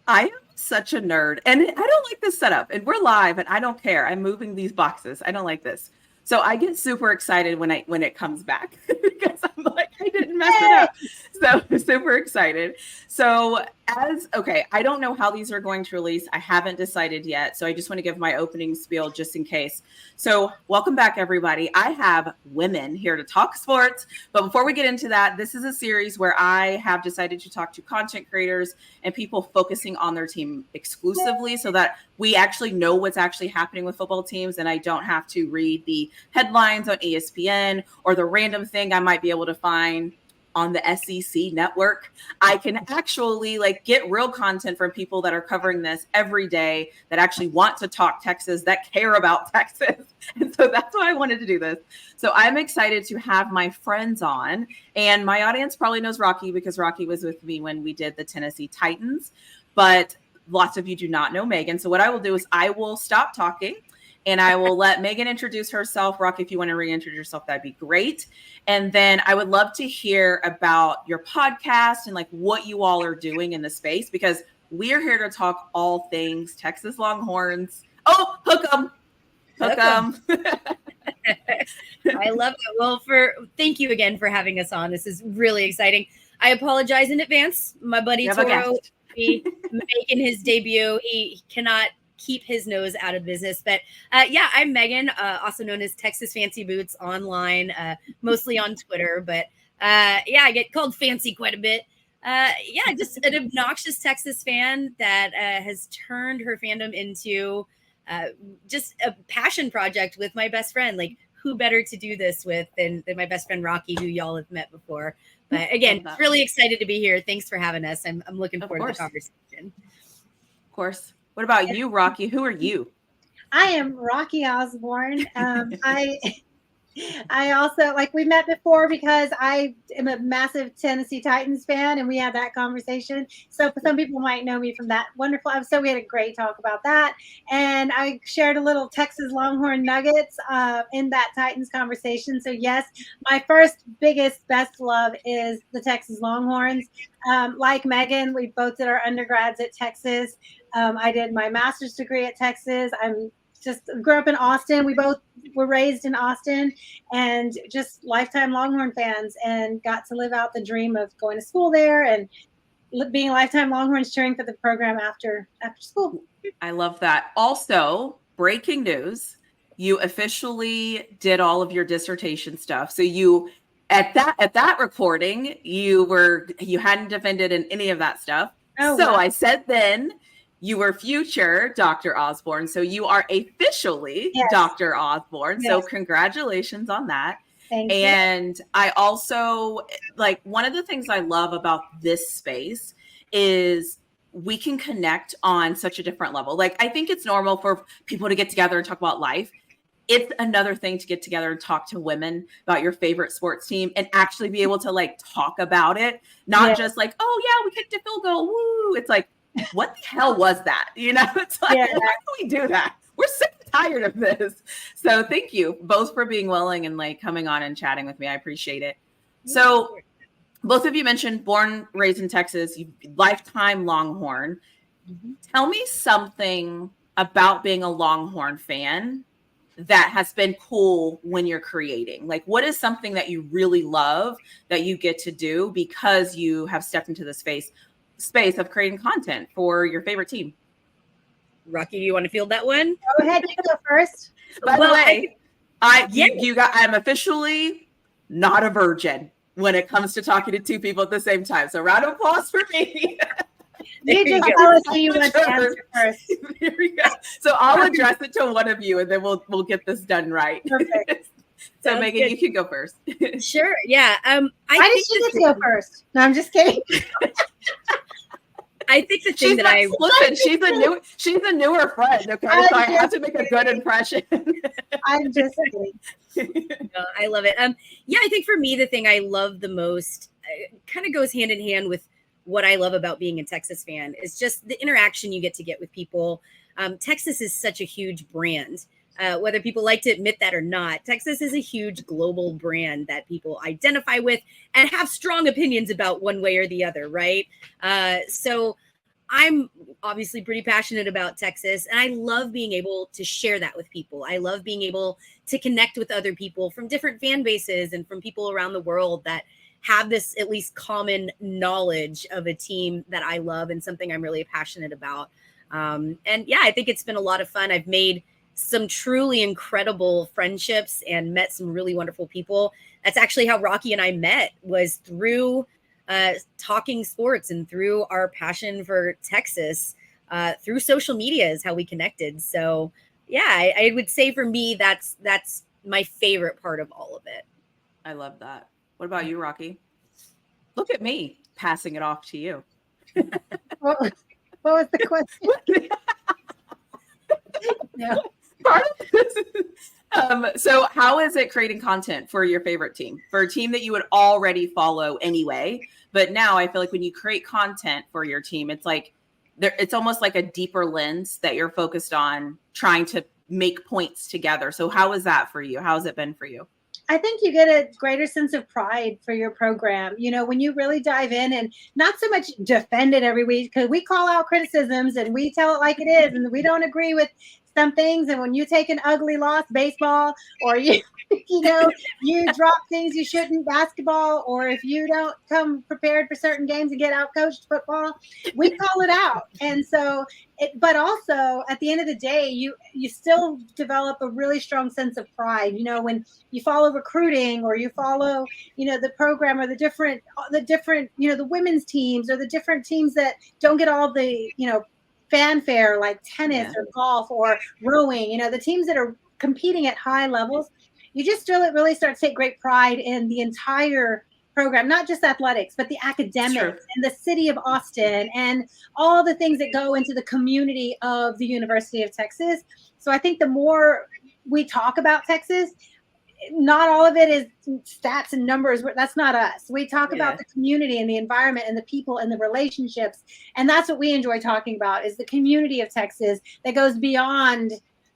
I am such a nerd, and I don't like this setup. And we're live, and I don't care. I'm moving these boxes. I don't like this. So I get super excited when it comes back because I'm like, I didn't mess it up. So super excited. So okay, I don't know how these are going to release. I haven't decided yet. So I just want to give my opening spiel just in case. So welcome back, everybody. I have women here to talk sports. But before we get into that, this is a series where I have decided to talk to content creators and people focusing on their team exclusively so that we actually know what's actually happening with football teams, and I don't have to read the headlines on ESPN or the random thing I might be able to find on the SEC network. I can actually get real content from people that are covering this every day, that actually want to talk Texas, that care about Texas. And so that's why I wanted to do this. So I'm excited to have my friends on, and my audience probably knows Rocky because Rocky was with me when we did the Tennessee Titans, but lots of you do not know Megan. So what I will do is I will stop talking and I will let Megan introduce herself. Rocky, if you want to reintroduce yourself, that'd be great. And then I would love to hear about your podcast and what you all are doing in the space, because we are here to talk all things Texas Longhorns. Oh, Hookem. I love it. Well, thank you again for having us on. This is really exciting. I apologize in advance. My buddy Toro making his debut. He cannot keep his nose out of business. But I'm Megan, also known as Texas FancyBoots online, mostly on Twitter. But I get called fancy quite a bit. Just an obnoxious Texas fan that has turned her fandom into just a passion project with my best friend. Who better to do this with than my best friend Rocky, who y'all have met before. But again, really excited to be here. Thanks for having us. I'm looking forward to the conversation. Of course. What about you, Rocky? Who are you? I am Rocky Osborne. I also, we met before because I am a massive Tennessee Titans fan, and we had that conversation. So some people might know me from that wonderful episode. We had a great talk about that. And I shared a little Texas Longhorn nuggets in that Titans conversation. So yes, my first, biggest, best love is the Texas Longhorns. Like Megan, we both did our undergrads at Texas. I did my master's degree at Texas. I'm just grew up in Austin. We both were raised in Austin, and just lifetime Longhorn fans, and got to live out the dream of going to school there and being lifetime Longhorns, cheering for the program after school. I love that. Also, breaking news, you officially did all of your dissertation stuff. So you at that recording, you hadn't defended in any of that stuff. Oh, so wow. I said then you were future Dr. Osborne. So you are officially Dr. Osborne. Yes. So congratulations on that. Thank you. And I also, one of the things I love about this space is we can connect on such a different level. I think it's normal for people to get together and talk about life. It's another thing to get together and talk to women about your favorite sports team and actually be able to talk about it. Not just oh yeah, we kicked a field goal. Woo. It's what the hell was that? It's why do we do that? We're sick and tired of this. So thank you both for being willing and coming on and chatting with me. I appreciate it. So both of you mentioned born, raised in Texas, lifetime Longhorn. Mm-hmm. Tell me something about being a Longhorn fan that has been cool when you're creating. What is something that you really love that you get to do because you have stepped into the space of creating content for your favorite team? Rocky, do you want to field that one? Go ahead, you go first. By the way, I'm officially not a virgin when it comes to talking to two people at the same time. So round of applause for me. You just tell us who you want to answer first. There we go. So I'll address it to one of you, and then we'll get this done right. Perfect. So sounds Megan, good. You can go first. Sure. Yeah. Why did she get to go first? No, I'm just kidding. I think the thing she's a newer friend. Okay, so I have to make a good impression. I'm just kidding. No, I love it. I think for me, the thing I love the most kind of goes hand in hand with what I love about being a Texas fan is just the interaction you get to get with people. Texas is such a huge brand. Whether people like to admit that or not, Texas is a huge global brand that people identify with and have strong opinions about one way or the other, right? So I'm obviously pretty passionate about Texas, and I love being able to share that with people. I love being able to connect with other people from different fan bases and from people around the world that have this at least common knowledge of a team that I love and something I'm really passionate about. And yeah, I think it's been a lot of fun. I've made some truly incredible friendships and met some really wonderful people. That's actually how Rocky and I met, was through talking sports and through our passion for Texas, through social media is how we connected. So yeah, I would say for me, that's my favorite part of all of it. I love that. What about you, Rocky? Look at me passing it off to you. What was the question? Yeah. So how is it creating content for your favorite team, for a team that you would already follow anyway? But now I feel like when you create content for your team, it's like it's almost like a deeper lens that you're focused on trying to make points together. So how is that for you? How has it been for you? I think you get a greater sense of pride for your program. You know, when you really dive in and not so much defend it every week, because we call out criticisms and we tell it like it is, and we don't agree with some things. And when you take an ugly loss, baseball, or you drop things you shouldn't, basketball, or if you don't come prepared for certain games and get out coached, football, we call it out. And so, but also at the end of the day, you still develop a really strong sense of pride. You know, when you follow recruiting, or you follow, the program, or the different, the women's teams, or the different teams that don't get all the, fanfare, like tennis or golf or rowing, the teams that are competing at high levels, you just really start to take great pride in the entire program, not just athletics, but the academics and the city of Austin and all the things that go into the community of the University of Texas. So I think the more we talk about Texas, not all of it is stats and numbers. That's not us. We talk about the community and the environment and the people and the relationships. And that's what we enjoy talking about, is the community of Texas that goes beyond,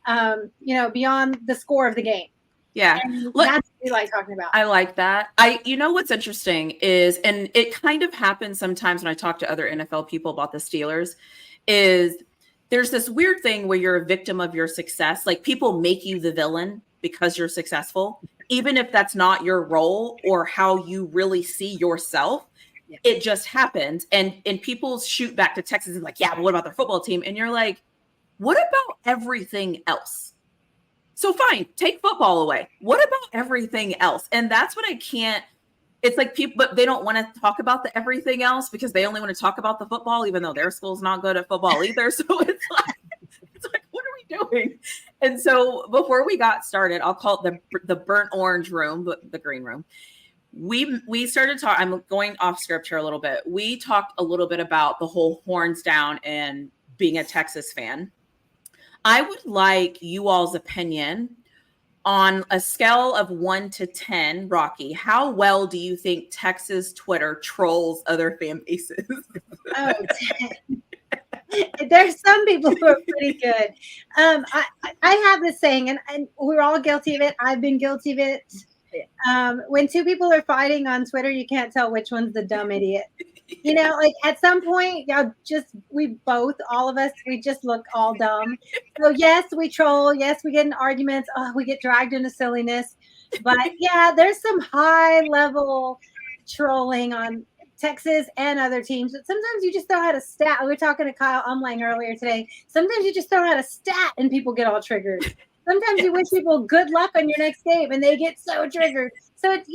beyond the score of the game. Yeah. And that's what we like talking about. I like that. What's interesting is, and it kind of happens sometimes when I talk to other NFL people about the Steelers, is there's this weird thing where you're a victim of your success. Like, people make you the villain because you're successful, even if that's not your role or how you really see yourself. It just happens. And people shoot back to Texas and like, yeah, but what about their football team? And you're like, what about everything else? So fine, take football away. What about everything else? And that's what I can't. It's like people, but they don't want to talk about the everything else because they only want to talk about the football, even though their school's not good at football either. So it's like, what are we doing? And so before we got started, I'll call it the burnt orange room, the green room. We started talking. I'm going off script here a little bit. We talked a little bit about the whole horns down and being a Texas fan. I would like you all's opinion on a scale of 1 to 10, Rocky. How well do you think Texas Twitter trolls other fan bases? Oh, 10. There's some people who are pretty good. I have this saying, and we're all guilty of it. I've been guilty of it. When two people are fighting on Twitter, you can't tell which one's the dumb idiot. Like at some point, all of us, we just look all dumb. So yes, we troll. Yes, we get in arguments. Oh, we get dragged into silliness. But yeah, there's some high level trolling on Texas and other teams. But sometimes you just throw out a stat. We were talking to Kyle Umlang earlier today. Sometimes you just throw out a stat and people get all triggered. Sometimes you wish people good luck on your next game and they get so triggered. So it's,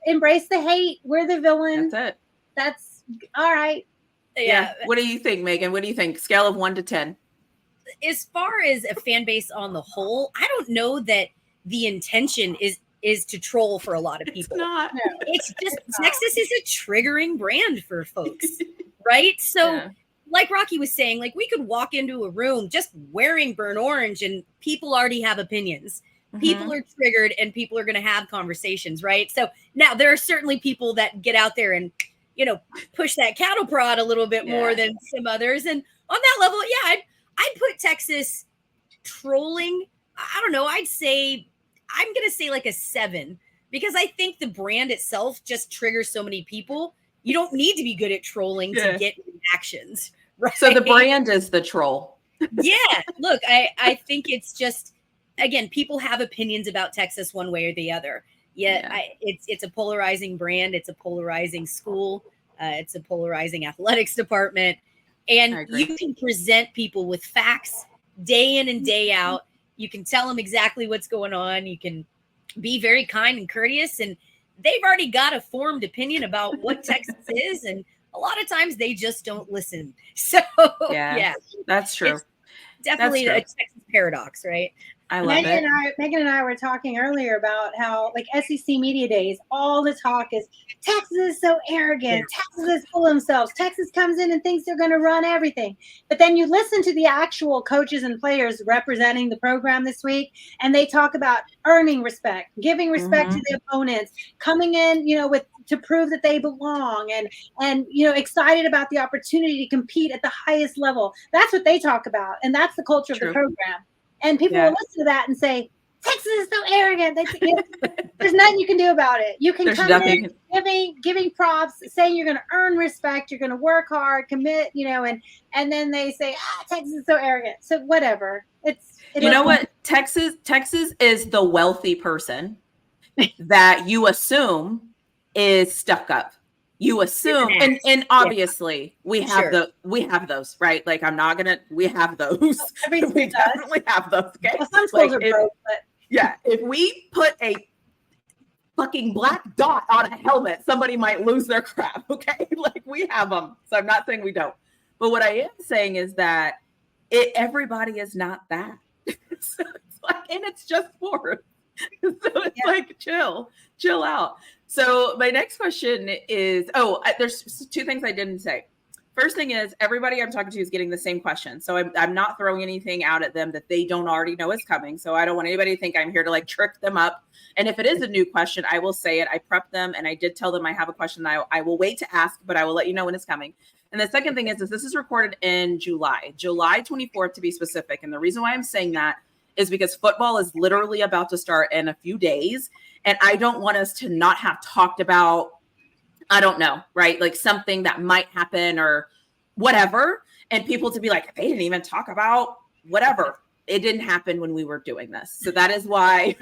embrace the hate. We're the villain. That's it. That's all right. Yeah. What do you think, Megan? What do you think? Scale of 1 to 10. As far as a fan base on the whole, I don't know that the intention is to troll for a lot of people. It's not. It's just Texas is a triggering brand for folks, right? So like Rocky was saying, like we could walk into a room just wearing burnt orange and people already have opinions. People are triggered and people are going to have conversations, right? So now there are certainly people that get out there and, push that cattle prod a little bit more than some others. And on that level, I'd put Texas trolling. I don't know. I'm going to say like a 7 because I think the brand itself just triggers so many people. You don't need to be good at trolling to get reactions. Right? So the brand is the troll. Yeah. Look, I think it's just, again, people have opinions about Texas one way or the other. Yeah. It's a polarizing brand. It's a polarizing school. It's a polarizing athletics department. And you can present people with facts day in and day out. You can tell them exactly what's going on. You can be very kind and courteous, and they've already got a formed opinion about what Texas is. And a lot of times they just don't listen. So yeah, that's true. It's definitely a Texas paradox, right? I love it. Megan and I were talking earlier about how, like, SEC media days, all the talk is Texas is so arrogant. Yeah. Texas is full of themselves. Texas comes in and thinks they're going to run everything. But then you listen to the actual coaches and players representing the program this week, and they talk about earning respect, giving respect to the opponents, coming in, to prove that they belong, and excited about the opportunity to compete at the highest level. That's what they talk about, and that's the culture of the program. And people will listen to that and say, Texas is so arrogant. There's nothing you can do about it. You can come in giving props, saying you're going to earn respect, you're going to work hard, commit, and then they say, Texas is so arrogant. So whatever. What? Texas is the wealthy person that you assume is stuck up. You assume, and obviously we have those, right? Like, we have those. We definitely have those. Okay. Well, some schools are broke, but if we put a fucking black dot on a helmet, somebody might lose their crap. Okay. Like, we have them. So I'm not saying we don't, but what I am saying is that everybody is not that. So it's like, and it's just sports. So it's like, chill out. So my next question is, there's two things I didn't say. First thing is, everybody I'm talking to is getting the same question. So I'm not throwing anything out at them that they don't already know is coming. So I don't want anybody to think I'm here to like trick them up. And if it is a new question, I will say it. I prepped them, and I did tell them I have a question that I will wait to ask, but I will let you know when it's coming. And the second thing is this is recorded in July 24th to be specific. And the reason why I'm saying that is because football is literally about to start in a few days. And I don't want us to not have talked about, I don't know, right? Like something that might happen or whatever. And people to be like, they didn't even talk about whatever. It didn't happen when we were doing this. So that is why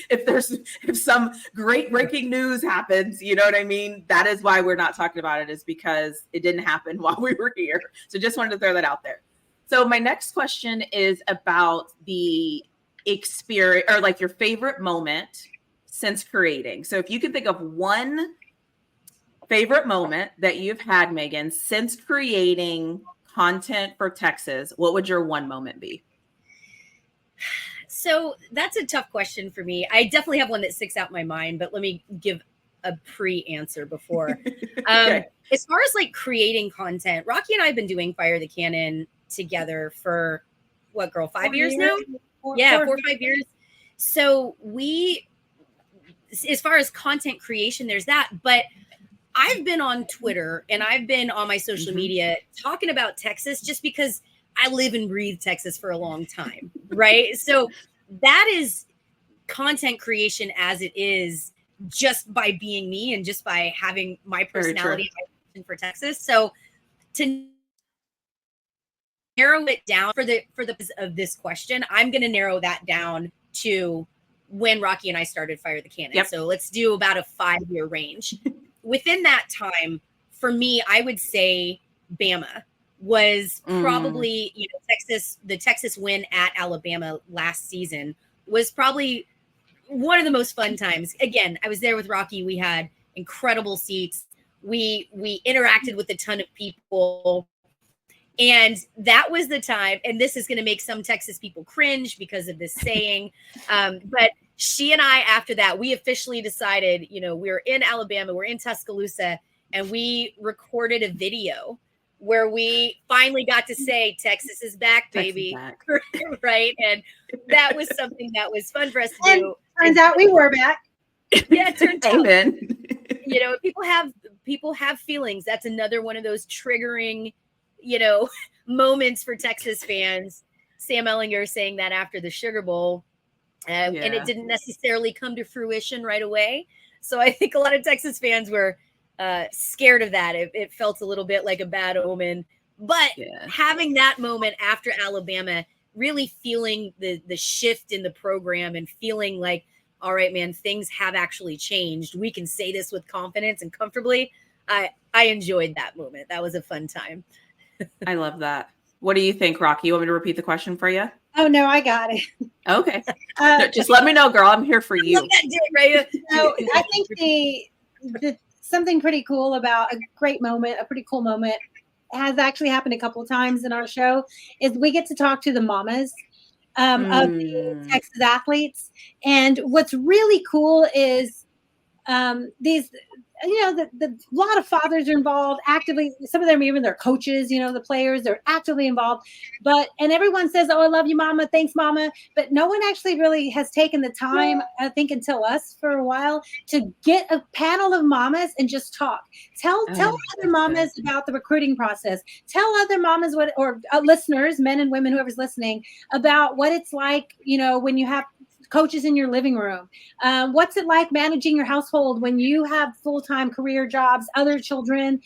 if some great breaking news happens, you know what I mean? That is why we're not talking about it, is because it didn't happen while we were here. So just wanted to throw that out there. So my next question is about the experience, or like your favorite moment since creating. So if you can think of one favorite moment that you've had, Megan, since creating content for Texas, what would your one moment be? So that's a tough question for me. I definitely have one that sticks out in my mind, but let me give a pre-answer before. Okay. As far as like creating content, Rocky and I have been doing Fire the Cannon together for 5 years now? 4 or 5 years. So as far as content creation, there's that. But I've been on Twitter and I've been on my social media talking about Texas just because I live and breathe Texas for a long time, right? So that is content creation as it is, just by being me and just by having my personality for Texas. So to narrow it down for the of this question, I'm going to narrow that down to when Rocky and I started Fire the Cannon. Yep. So let's do about a 5-year range. Within that time, for me, I would say Bama was probably, the Texas win at Alabama last season was probably one of the most fun times. Again, I was there with Rocky. We had incredible seats. We interacted with a ton of people. And that was the time, and this is going to make some Texas people cringe because of this saying, but she and I, after that, we officially decided, we're in Alabama, we're in Tuscaloosa, and we recorded a video where we finally got to say, Texas is back, baby. Texas back. Right? And that was something that was fun for us to do. Turns out we were back. Yeah, it turns out. Amen. People have feelings. That's another one of those triggering moments for Texas fans. Sam Ellinger saying that after the Sugar Bowl, and it didn't necessarily come to fruition right away. So I think a lot of Texas fans were scared of that. It felt a little bit like a bad omen, But Yeah. having that moment after Alabama, really feeling the shift in the program and feeling like, all right, man, things have actually changed. We can say this with confidence and comfortably. I enjoyed that moment. That was a fun time. I love that. What do you think, Rocky? You want me to repeat the question for you? Oh no, I got it. Okay. No, just let me know, girl. I'm here for you. Right? So I think the something pretty cool about a great moment, a pretty cool moment, has actually happened a couple of times in our show. Is we get to talk to the mamas of the Texas athletes, and what's really cool is these. The a lot of fathers are involved actively. Some of them, even their coaches, the players, they're actively involved. And everyone says, "Oh, I love you, mama. Thanks, mama." But no one actually really has taken the time, I think, until us for a while, to get a panel of mamas and just talk. Tell other mamas about the recruiting process. Tell other mamas or listeners, men and women, whoever's listening, about what it's like, when you have coaches in your living room. What's it like managing your household when you have full-time career jobs, other children?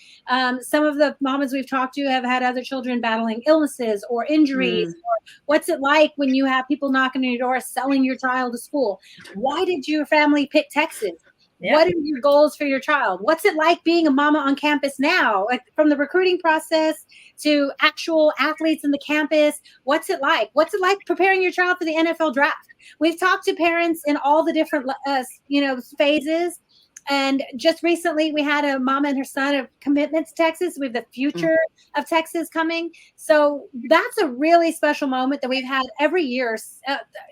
Some of the mamas we've talked to have had other children battling illnesses or injuries. Or what's it like when you have people knocking on your door selling your child to school? Why did your family pick Texas? Yeah. What are your goals for your child? What's it like being a mama on campus now? Like, from the recruiting process to actual athletes in the campus, what's it like? What's it like preparing your child for the NFL draft? We've talked to parents in all the different, phases. And just recently, we had a mama and her son of commitment to Texas. We have the future of Texas coming. So that's a really special moment that we've had every year.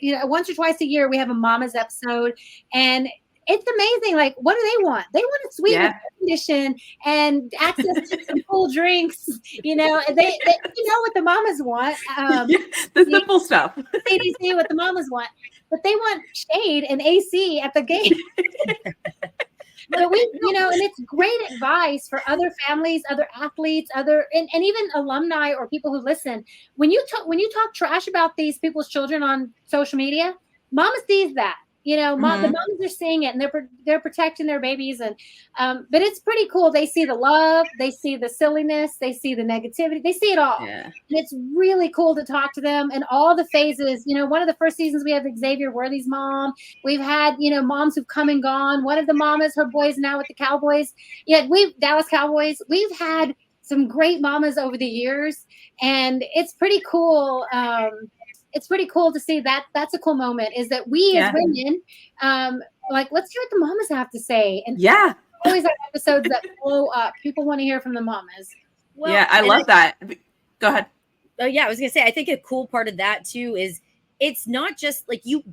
Once or twice a year, we have a mama's episode. And it's amazing. Like, what do they want? They want a sweet condition and access to some cool drinks. They know what the mamas want. The simple stuff. CDC, what the mamas want, but they want shade and AC at the gate. So and it's great advice for other families, other athletes, and even alumni or people who listen. When you talk trash about these people's children on social media, mama sees that. The mamas are seeing it, and they're protecting their babies, and but it's pretty cool. They see the love, they see the silliness, they see the negativity, they see it all, and it's really cool to talk to them in all the phases. One of the first seasons we have Xavier Worthy's mom. We've had moms who've come and gone. One of the mamas, her boy's now with the Cowboys. We've Dallas Cowboys. We've had some great mamas over the years, and it's pretty cool. It's pretty cool to see that. That's a cool moment, is that we as women, let's hear what the mamas have to say. And always have episodes that blow up. People want to hear from the mamas. Well, I love that. Go ahead. Oh yeah, I was gonna say, I think a cool part of that too is it's not just like you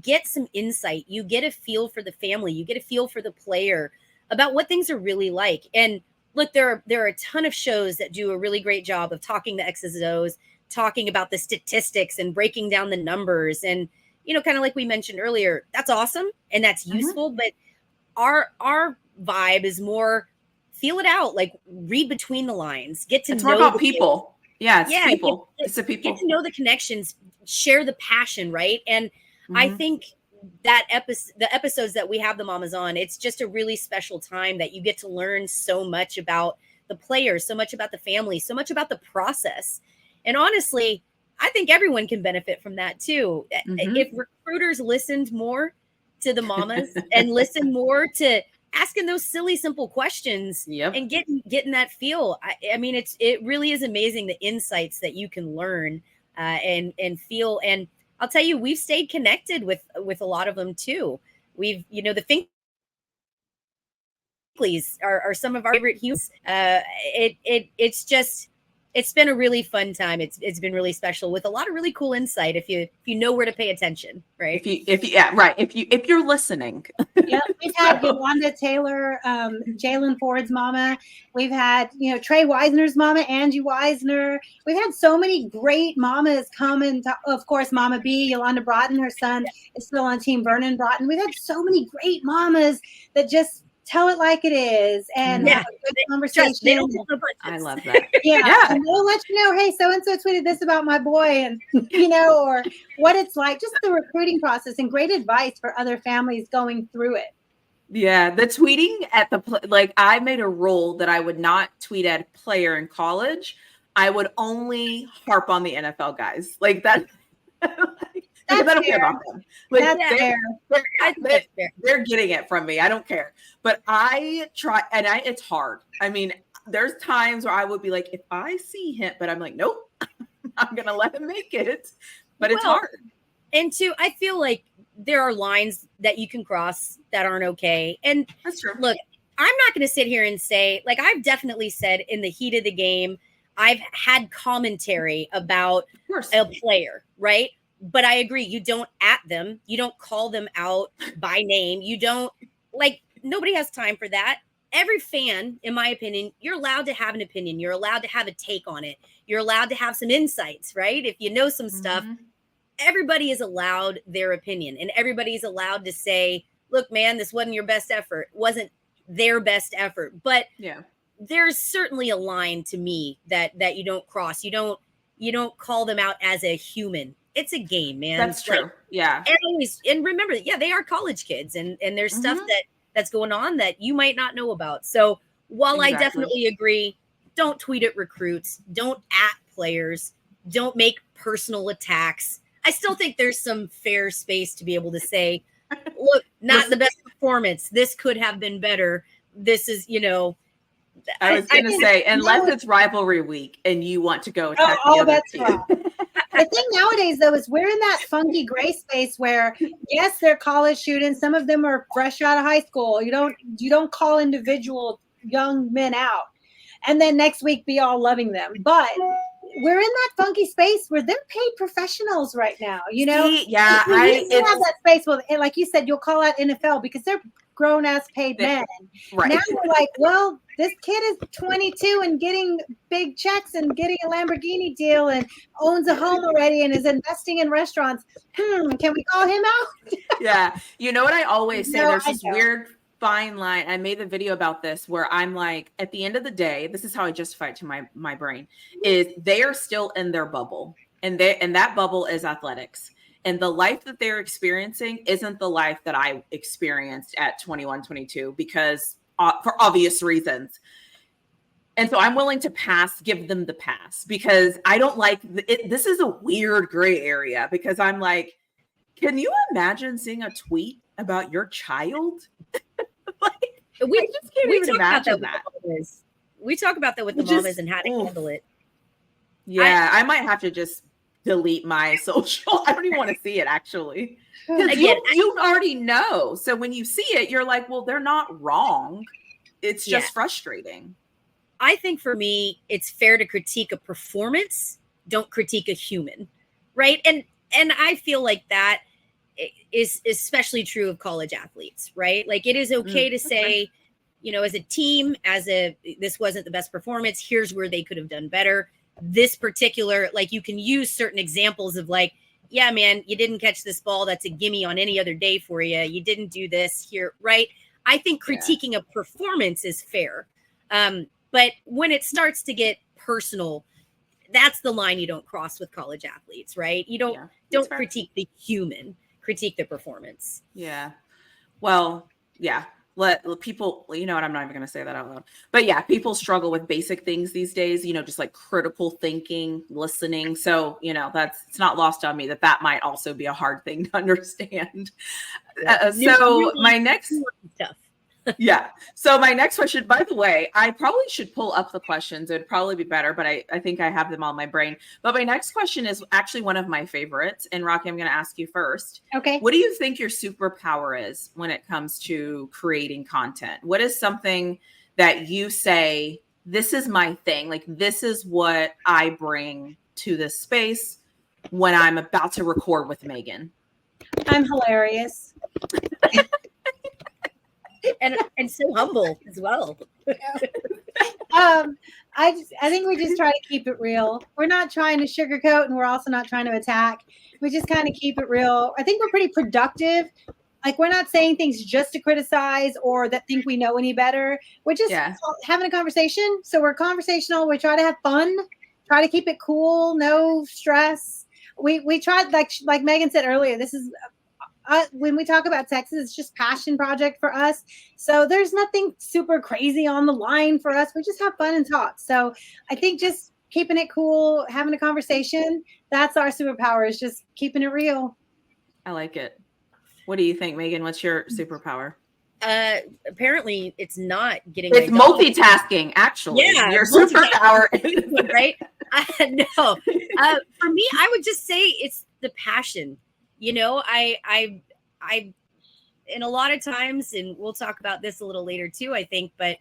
get some insight, you get a feel for the family, you get a feel for the player about what things are really like. And look, there are a ton of shows that do a really great job of talking the X's and O's, talking about the statistics and breaking down the numbers. And, kind of like we mentioned earlier, that's awesome and that's useful. But our vibe is more feel it out, like read between the lines, get to know more about people. It's people. It's the people. Get to know the connections, share the passion, right? And I think that the episodes that we have the mamas on, it's just a really special time that you get to learn so much about the players, so much about the family, so much about the process. And honestly, I think everyone can benefit from that too. If recruiters listened more to the mamas and listen more to asking those silly, simple questions and getting that feel, I mean, it really is amazing the insights that you can learn and feel. And I'll tell you, we've stayed connected with a lot of them too. We've, the Finkleys are some of our favorite humans. It's been a really fun time. It's been really special with a lot of really cool insight if you know where to pay attention, right? If you're listening. We've had Yolanda Taylor, Jalen Ford's mama. We've had Trey Wisner's mama, Angie Wisner. We've had so many great mamas come, and of course Mama B, Yolanda Broughton. Her son is still on Team Vernon Broughton. We've had so many great mamas that just tell it like it is and have a good conversation. I love that. And they'll let you know, hey, so-and-so tweeted this about my boy, and or what it's like, just the recruiting process, and great advice for other families going through it. Yeah, the tweeting at I made a rule that I would not tweet at a player in college I would only harp on the NFL guys like that. Because That's I don't care fair. about them. Like That's fair. I think that's fair. they're getting it from me. I don't care. But I try, and it's hard. I mean, there's times where I would be like, if I see him, but I'm like, nope, I'm gonna let him make it. But it's hard. And two, I feel like there are lines that you can cross that aren't okay. And That's true. Look, I'm not going to sit here and say, like, I've definitely said in the heat of the game, I've had commentary about a player, right? But I agree, you don't at them, you don't call them out by name, you don't, like, nobody has time for that. Every fan, in my opinion, you're allowed to have an opinion, you're allowed to have a take on it, you're allowed to have some insights, right? If you know some stuff, everybody is allowed their opinion, and everybody's allowed to say, look, man, this wasn't your best effort, wasn't their best effort. But there's certainly a line to me that you don't cross. You don't call them out as a human. It's a game, man. That's true. And remember, they are college kids, and there's stuff that's going on that you might not know about. So while I definitely agree, don't tweet at recruits, don't at players, don't make personal attacks. I still think there's some fair space to be able to say, look, not the best performance. This could have been better. This is, I was going to say, unless it's rivalry week and you want to go attack the other team. Right. The thing nowadays, though, is we're in that funky gray space where, yes, they're college students. Some of them are fresh out of high school. You don't call individual young men out, and then next week be all loving them. But we're in that funky space where they're paid professionals right now. I have that space with, like you said, you'll call out NFL because they're grown ass paid men. Right. Now we're like, well, this kid is 22 and getting big checks and getting a Lamborghini deal and owns a home already and is investing in restaurants. Can we call him out? Yeah. You know what I always say? There's this weird fine line. I made a video about this where I'm like, at the end of the day, this is how I justify it to my brain, is they are still in their bubble, and that bubble is athletics. And the life that they're experiencing isn't the life that I experienced at 21, 22, because for obvious reasons. And so I'm willing to give them the pass, because I don't like it. This is a weird gray area, because I'm like, can you imagine seeing a tweet about your child? We just can't even imagine that. We talk about that with the Mommas and how to handle it. Yeah, I might have to just delete my social. I don't even want to see it, actually. Because you already know. So when you see it, you're like, well, they're not wrong. It's just frustrating. I think for me, it's fair to critique a performance. Don't critique a human, right? And I feel like that is especially true of college athletes, right? Like, it is okay to say, as a team, this wasn't the best performance. Here's where they could have done better. This particular, like, you can use certain examples of like, yeah, man, you didn't catch this ball. That's a gimme on any other day for you. You didn't do this here, right? I think critiquing a performance is fair. But when it starts to get personal, that's the line you don't cross with college athletes, right? You don't critique the human, critique the performance. Yeah. Well, yeah. Let people, you know what, I'm not even going to say that out loud. But yeah, people struggle with basic things these days, just like critical thinking, listening. So, it's not lost on me that might also be a hard thing to understand. So my next stuff. So my next question, by the way, I probably should pull up the questions. It'd probably be better, but I think I have them on my brain. But my next question is actually one of my favorites. And Rocky, I'm going to ask you first. Okay. What do you think your superpower is when it comes to creating content? What is something that you say, this is my thing? Like, this is what I bring to this space when I'm about to record with Megan. I'm hilarious. and so humble as well. I think we just try to keep it real. We're not trying to sugarcoat, and we're also not trying to attack. We just kind of keep it real. I think we're pretty productive. Like, we're not saying things just to criticize or that think we know any better. We're just having a conversation. So we're conversational. We try to have fun, try to keep it cool, no stress. We try, like Megan said earlier, this is when we talk about Texas, it's just passion project for us. So there's nothing super crazy on the line for us. We just have fun and talk. So I think just keeping it cool, having a conversation. That's our superpower, is just keeping it real. I like it. What do you think, Megan? What's your superpower? Apparently it's not getting. It's multitasking, actually. Yeah, your superpower, right? No. For me, I would just say it's the passion. You know, I, and a lot of times, and we'll talk about this a little later too, I think, but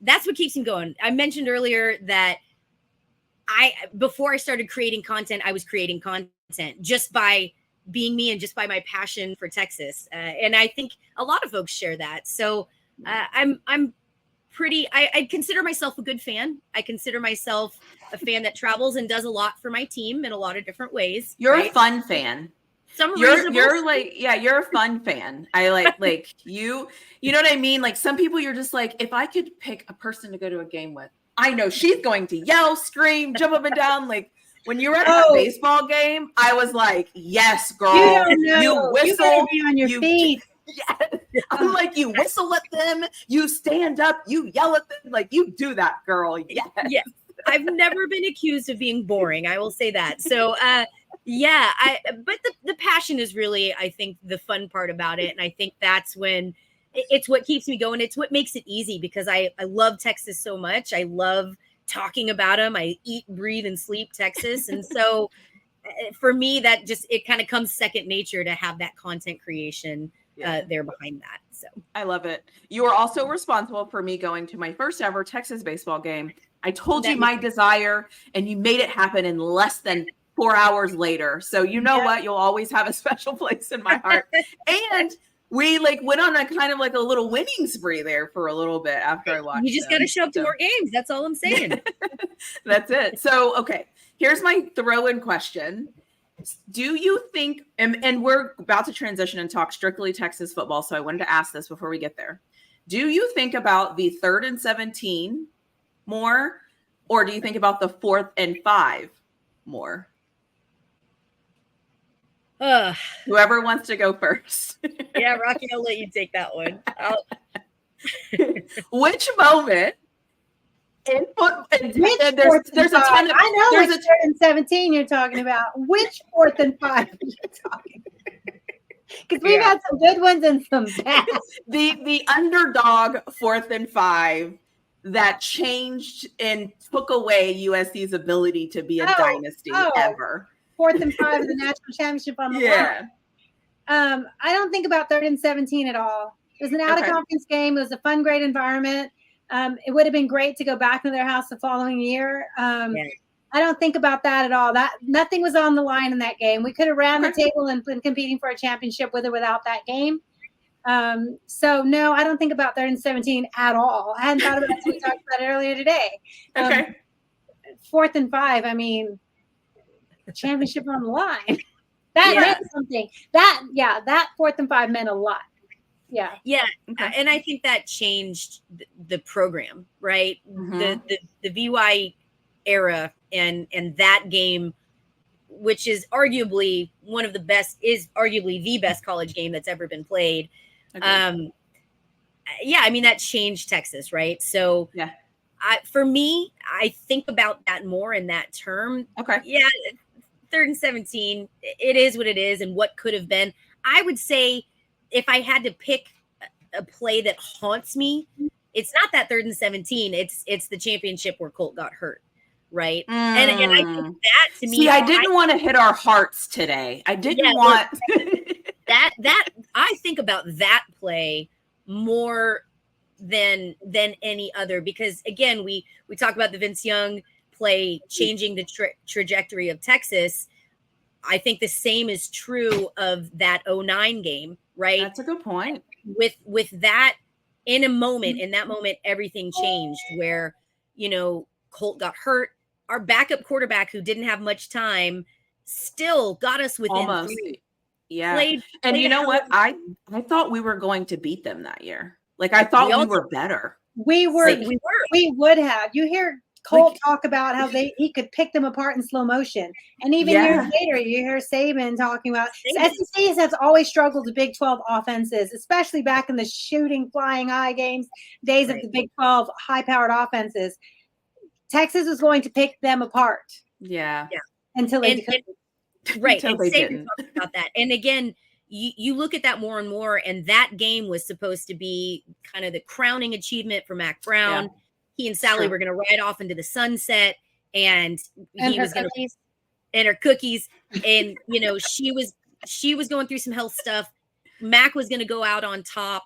that's what keeps me going. I mentioned earlier that before I started creating content, I was creating content just by being me and just by my passion for Texas. And I think a lot of folks share that. So I'm pretty, I consider myself a good fan. I consider myself a fan that travels and does a lot for my team in a lot of different ways. You're a fun fan. You're like, yeah, you're a fun fan. I like you know what I mean? Like some people you're just like, if I could pick a person to go to a game with, I know she's going to yell, scream, jump up and down. Like when you were at a baseball game, I was like, yes, girl. You whistle. You on your feet. Yes. I'm like, you whistle at them, you stand up, you yell at them, like you do that, girl. Yes. Yeah. I've never been accused of being boring. I will say that. So yeah, but the passion is really, I think, the fun part about it. And I think that's when it's what keeps me going. It's what makes it easy because I love Texas so much. I love talking about them. I eat, breathe, and sleep Texas. And so for me, that just, it kind of comes second nature to have that content creation there behind that. So I love it. You are also responsible for me going to my first ever Texas baseball game. I told you my desire and you made it happen in less than 4 hours later. So you know what? You'll always have a special place in my heart. And we like went on a kind of like a little winning spree there for a little bit after I watched. You just got to show up to more games. That's all I'm saying. That's it. So, okay, here's my throw-in question. Do you think, and we're about to transition and talk strictly Texas football, so I wanted to ask this before we get there. Do you think about the 3rd and 17 more, or do you think about the 4th and 5 more? Whoever wants to go first. Yeah, Rocky, I'll let you take that one. Which moment in football? There's a ton of. I know which 3rd and 17 you're talking about. Which 4th and 5 are you talking? Because we've had some good ones and some bad. The underdog 4th and 5 that changed and took away USC's ability to be a dynasty ever. 4th and 5 of the national championship on the line. I don't think about 3rd and 17 at all. It was an out-of-conference game. It was a fun, great environment. It would have been great to go back to their house the following year. I don't think about that at all. That nothing was on the line in that game. We could have ran the table and been competing for a championship with or without that game. So no, I don't think about 3rd and 17 at all. I hadn't thought about it. We talked about it earlier today. 4th and 5. I mean, championship on the line. That meant something. That 4th and 5 meant a lot. Yeah. And I think that changed the program, right? The VY era and that game, which is arguably one of the best, is arguably the best college game that's ever been played. I mean, that changed Texas, right? So for me, I think about that more in that term. 3rd and 17, it is what it is and what could have been. I would say if I had to pick a play that haunts me, it's not that 3rd and 17. It's the championship where Colt got hurt, right? And I think that to me. See, I didn't want to hit our hearts today. I didn't want that. I think about that play more than any other because again, we talk about the Vince Young play changing the trajectory of Texas. I think the same is true of that 09 game, right? That's a good point. With that in that moment, everything changed where, Colt got hurt. Our backup quarterback who didn't have much time still got us within almost 3. Yeah. Played you know what? I thought we were going to beat them that year. Like I thought we were better. We would have. You hear Colt talk about how he could pick them apart in slow motion. And even years later, you hear Saban talking about SEC has always struggled with Big 12 offenses, especially back in the shooting, flying high days of the Big 12 high-powered offenses. Texas was going to pick them apart. Yeah. Until they couldn't. Right. Until And they Saban didn't. talked about that. And again, you look at that more and more, and that game was supposed to be kind of the crowning achievement for Mac Brown. Yeah. He and Sally were going to ride off into the sunset, and he was going to, and her cookies. And, you know, she was going through some health stuff. Mac was going to go out on top.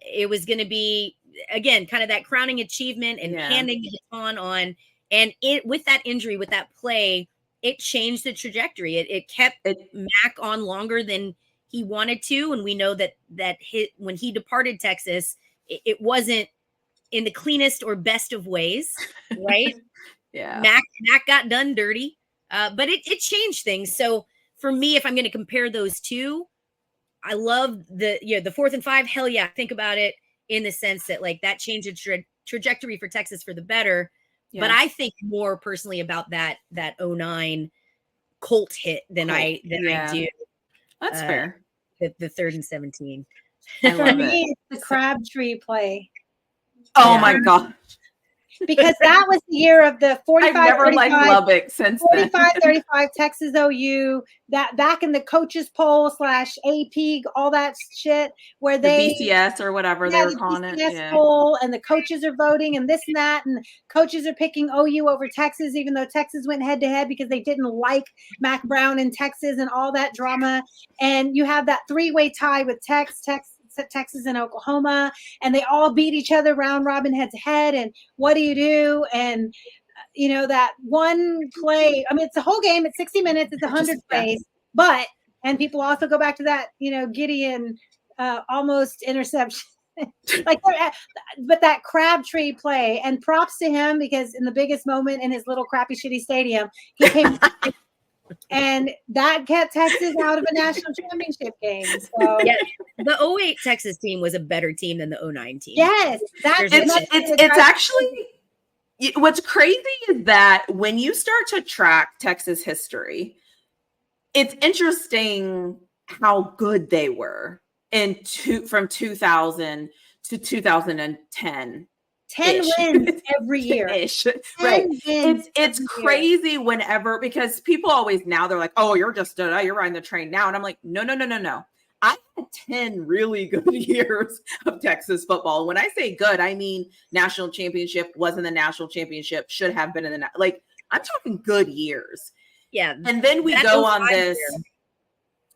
It was going to be, again, kind of that crowning achievement and handing the baton on. And with that injury, with that play, it changed the trajectory. It kept Mac on longer than he wanted to. And we know that when he departed Texas, it wasn't in the cleanest or best of ways, right? Mac got done dirty, but it changed things. So for me, if I'm going to compare those two, I love the 4th and 5. Hell yeah. Think about it in the sense that like that changed the trajectory for Texas for the better. Yeah. But I think more personally about that 09 Colt hit than I do. That's fair. The 3rd and 17. For me, it's the Crabtree play. Oh my God. Because that was the year of the 45 I've never liked Lubbock since 45-35 Texas OU, that back in the coaches poll / AP, all that shit where the BCS or whatever they were calling it. Yeah. Poll, and the coaches are voting and this and that, and coaches are picking OU over Texas, even though Texas went head to head because they didn't like Mac Brown in Texas and all that drama. And you have that 3-way tie with Texas and Oklahoma, and they all beat each other round robin head to head. And what do you do? And you know, that one play, I mean, it's a whole game, it's 60 minutes, it's 100 plays, and people also go back to that, you know, Gideon almost interception. But that Crabtree play, and props to him, because in the biggest moment in his little crappy shitty stadium, he came and that kept Texas out of a national championship game. So yeah, the 08 Texas team was a better team than the 09 team. Yes, it's actually, what's crazy is that when you start to track Texas history, it's interesting how good they were from 2000 to 2010. 10 wins every year. Right. It's crazy whenever, because people always now they're like, oh, you're riding the train now. And I'm like, no. I had 10 really good years of Texas football. When I say good, I mean national championship, wasn't the national championship, should have been in the, like, I'm talking good years. Yeah. And then we go on this.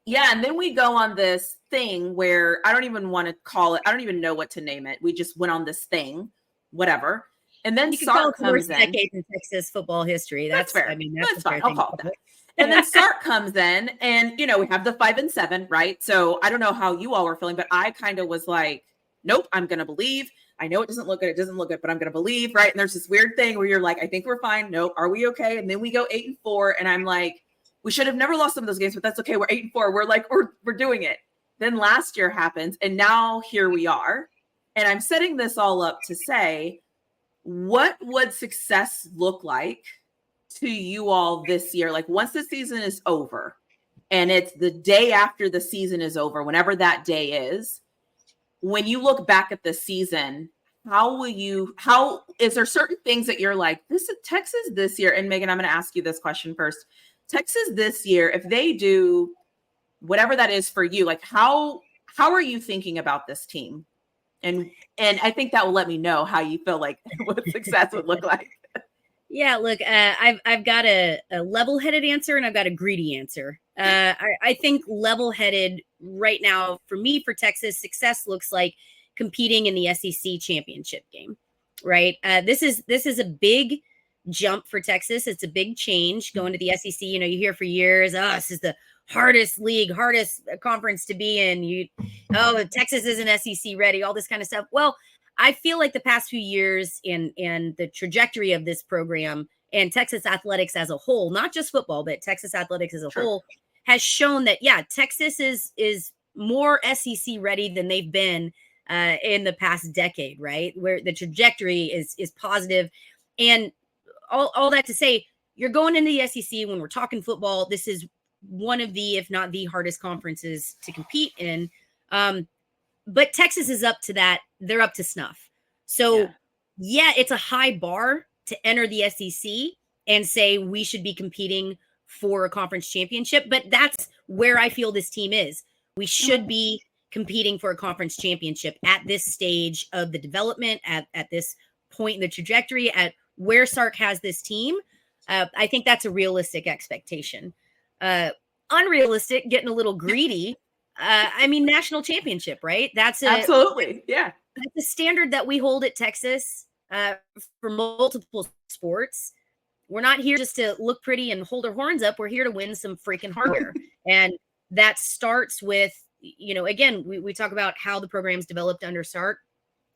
Yeah. And then we go on this thing where I don't even want to call it, I don't even know what to name it. We just went on this thing. Whatever. And then Sark comes in. Decade in Texas football history. That's fair. I mean, that's fine. I'll call it that. And then Sark comes in, and you know, we have the 5 and 7, right? So I don't know how you all were feeling, but I kind of was like, nope, I'm gonna believe. I know it doesn't look good, but I'm gonna believe, right? And there's this weird thing where you're like, I think we're fine. Nope, are we okay? And then we go 8 and 4, and I'm like, we should have never lost some of those games, but that's okay. We're 8 and 4. We're like, we're doing it. Then last year happens, and now here we are. And I'm setting this all up to say, what would success look like to you all this year? Like, once the season is over, and it's the day after the season is over, whenever that day is, when you look back at the season, how is there certain things that you're like, this is Texas this year? And Megan, I'm going to ask you this question first. Texas this year, if they do whatever that is for you, like how are you thinking about this team? And I think that will let me know how you feel like what success would look like. Yeah, look, I've got a level-headed answer, and I've got a greedy answer. I think level-headed right now for me, for Texas, success looks like competing in the SEC championship game, right? This is a big jump for Texas. It's a big change going to the SEC. You know, you hear for years, this is the hardest league, hardest conference to be in. Texas isn't SEC ready, all this kind of stuff. Well, I feel like the past few years and the trajectory of this program and Texas athletics as a whole, not just football, but Texas athletics as a whole, has shown that, Texas is more SEC ready than they've been in the past decade, right? Where the trajectory is positive. And all that to say, you're going into the SEC when we're talking football. This is one of the, if not the hardest conferences to compete in. But Texas is up to that. They're up to snuff. So it's a high bar to enter the SEC and say we should be competing for a conference championship, but that's where I feel this team is. We should be competing for a conference championship at this stage of the development, at this point in the trajectory, at where Sark has this team. I think that's a realistic expectation. Unrealistic, getting a little greedy. I mean, national championship, right? Absolutely. Yeah. That's a standard that we hold at Texas for multiple sports. We're not here just to look pretty and hold our horns up. We're here to win some freaking hardware. And that starts with, again, we talk about how the program's developed under Sark.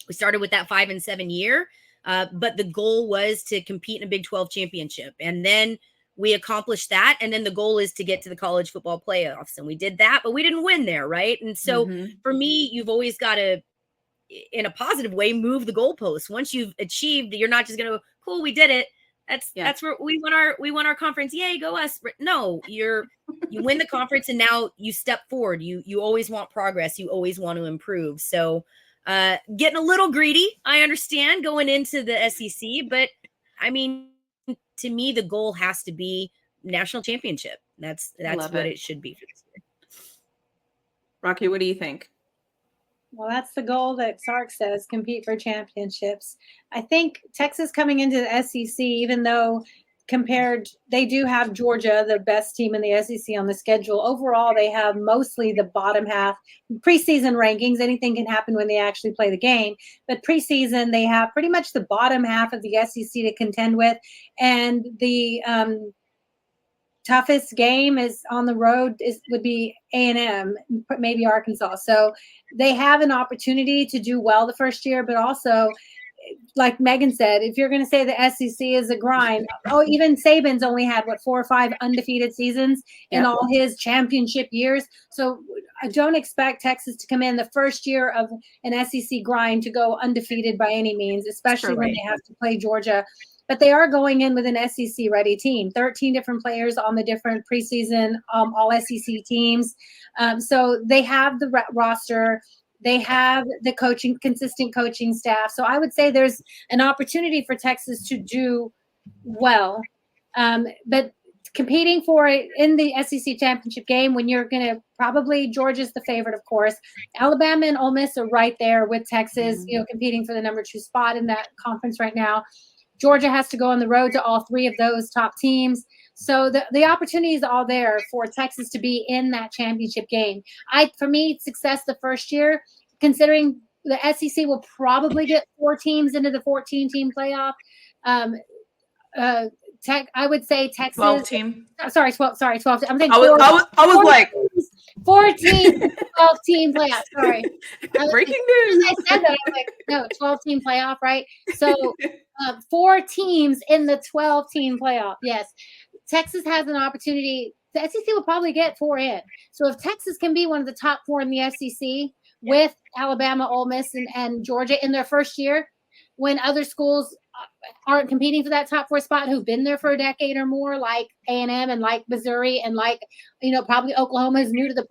We started with that 5 and 7 year, but the goal was to compete in a Big 12 championship. And then we accomplished that. And then the goal is to get to the college football playoffs. And we did that, but we didn't win there, right? And so for me, you've always got to, in a positive way, move the goalposts. Once you've achieved, you're not just going to, cool, we did it. That's where we won our conference. Yay, go us. No, you win the conference and now you step forward. You always want progress. You always want to improve. So getting a little greedy, I understand, going into the SEC, but I mean, to me, the goal has to be national championship. That's what it should be for this year. Rocky, what do you think? Well, that's the goal that Sark says, compete for championships. I think Texas coming into the SEC, even though they do have Georgia, the best team in the SEC on the schedule. Overall, they have mostly the bottom half. Preseason rankings, anything can happen when they actually play the game. But preseason, they have pretty much the bottom half of the SEC to contend with. And the toughest game is on the road would be A&M, maybe Arkansas. So they have an opportunity to do well the first year, but also, like Megan said, if you're going to say the SEC is a grind, even Saban's only had 4 or 5 undefeated seasons in all his championship years. So I don't expect Texas to come in the first year of an SEC grind to go undefeated by any means, especially when they have to play Georgia. But they are going in with an SEC ready team, 13 different players on the different preseason all SEC teams. So they have the roster. They have the consistent coaching staff. So I would say there's an opportunity for Texas to do well. But competing for it in the SEC championship game, when you're going to probably, Georgia's the favorite, of course. Alabama and Ole Miss are right there with Texas, competing for the number 2 spot in that conference right now. Georgia has to go on the road to all 3 of those top teams. So the opportunity is all there for Texas to be in that championship game. For me, success the first year, considering the SEC will probably get 4 teams into the 14-team playoff. I would say Texas. 12-team. Sorry, 12. I'm thinking. I was like 14, 12-team playoff. Sorry. Breaking news. I said that. I was like, no, 12-team playoff, right? So 4 teams in the 12-team playoff. Yes. Texas has an opportunity. The SEC will probably get 4 in. So if Texas can be one of the top 4 in the SEC with Alabama, Ole Miss, and Georgia in their first year, when other schools aren't competing for that top 4 spot, who've been there for a decade or more, like A&M and like Missouri and like, probably Oklahoma is new to the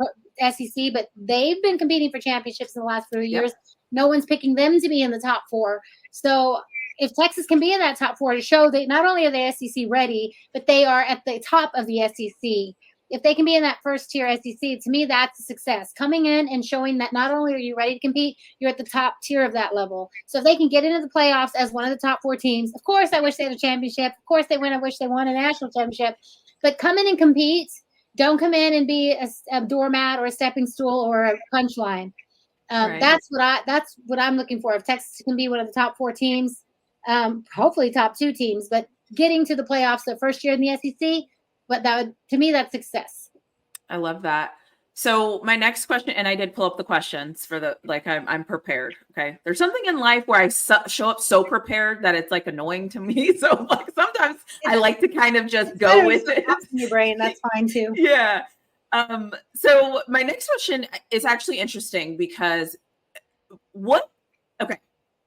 SEC, but they've been competing for championships in the last few years. No one's picking them to be in the top 4. So if Texas can be in that top 4 to show that not only are they SEC ready, but they are at the top of the SEC. If they can be in that first tier SEC, to me, that's a success. Coming in and showing that not only are you ready to compete, you're at the top tier of that level. So if they can get into the playoffs as one of the top 4 teams, of course, I wish they had a championship. Of course, I wish they won a national championship. But come in and compete. Don't come in and be a doormat or a stepping stool or a punchline. Right. That's what I'm looking for. If Texas can be one of the top 4 teams, hopefully top 2 teams, but getting to the playoffs the first year in the SEC. But to me, that's success. I love that. So my next question, and I did pull up the questions for I'm prepared. Okay. There's something in life where I show up so prepared that it's like annoying to me. So sometimes I like to kind of just go with it. In your brain, that's fine too. Yeah. So my next question is actually interesting because a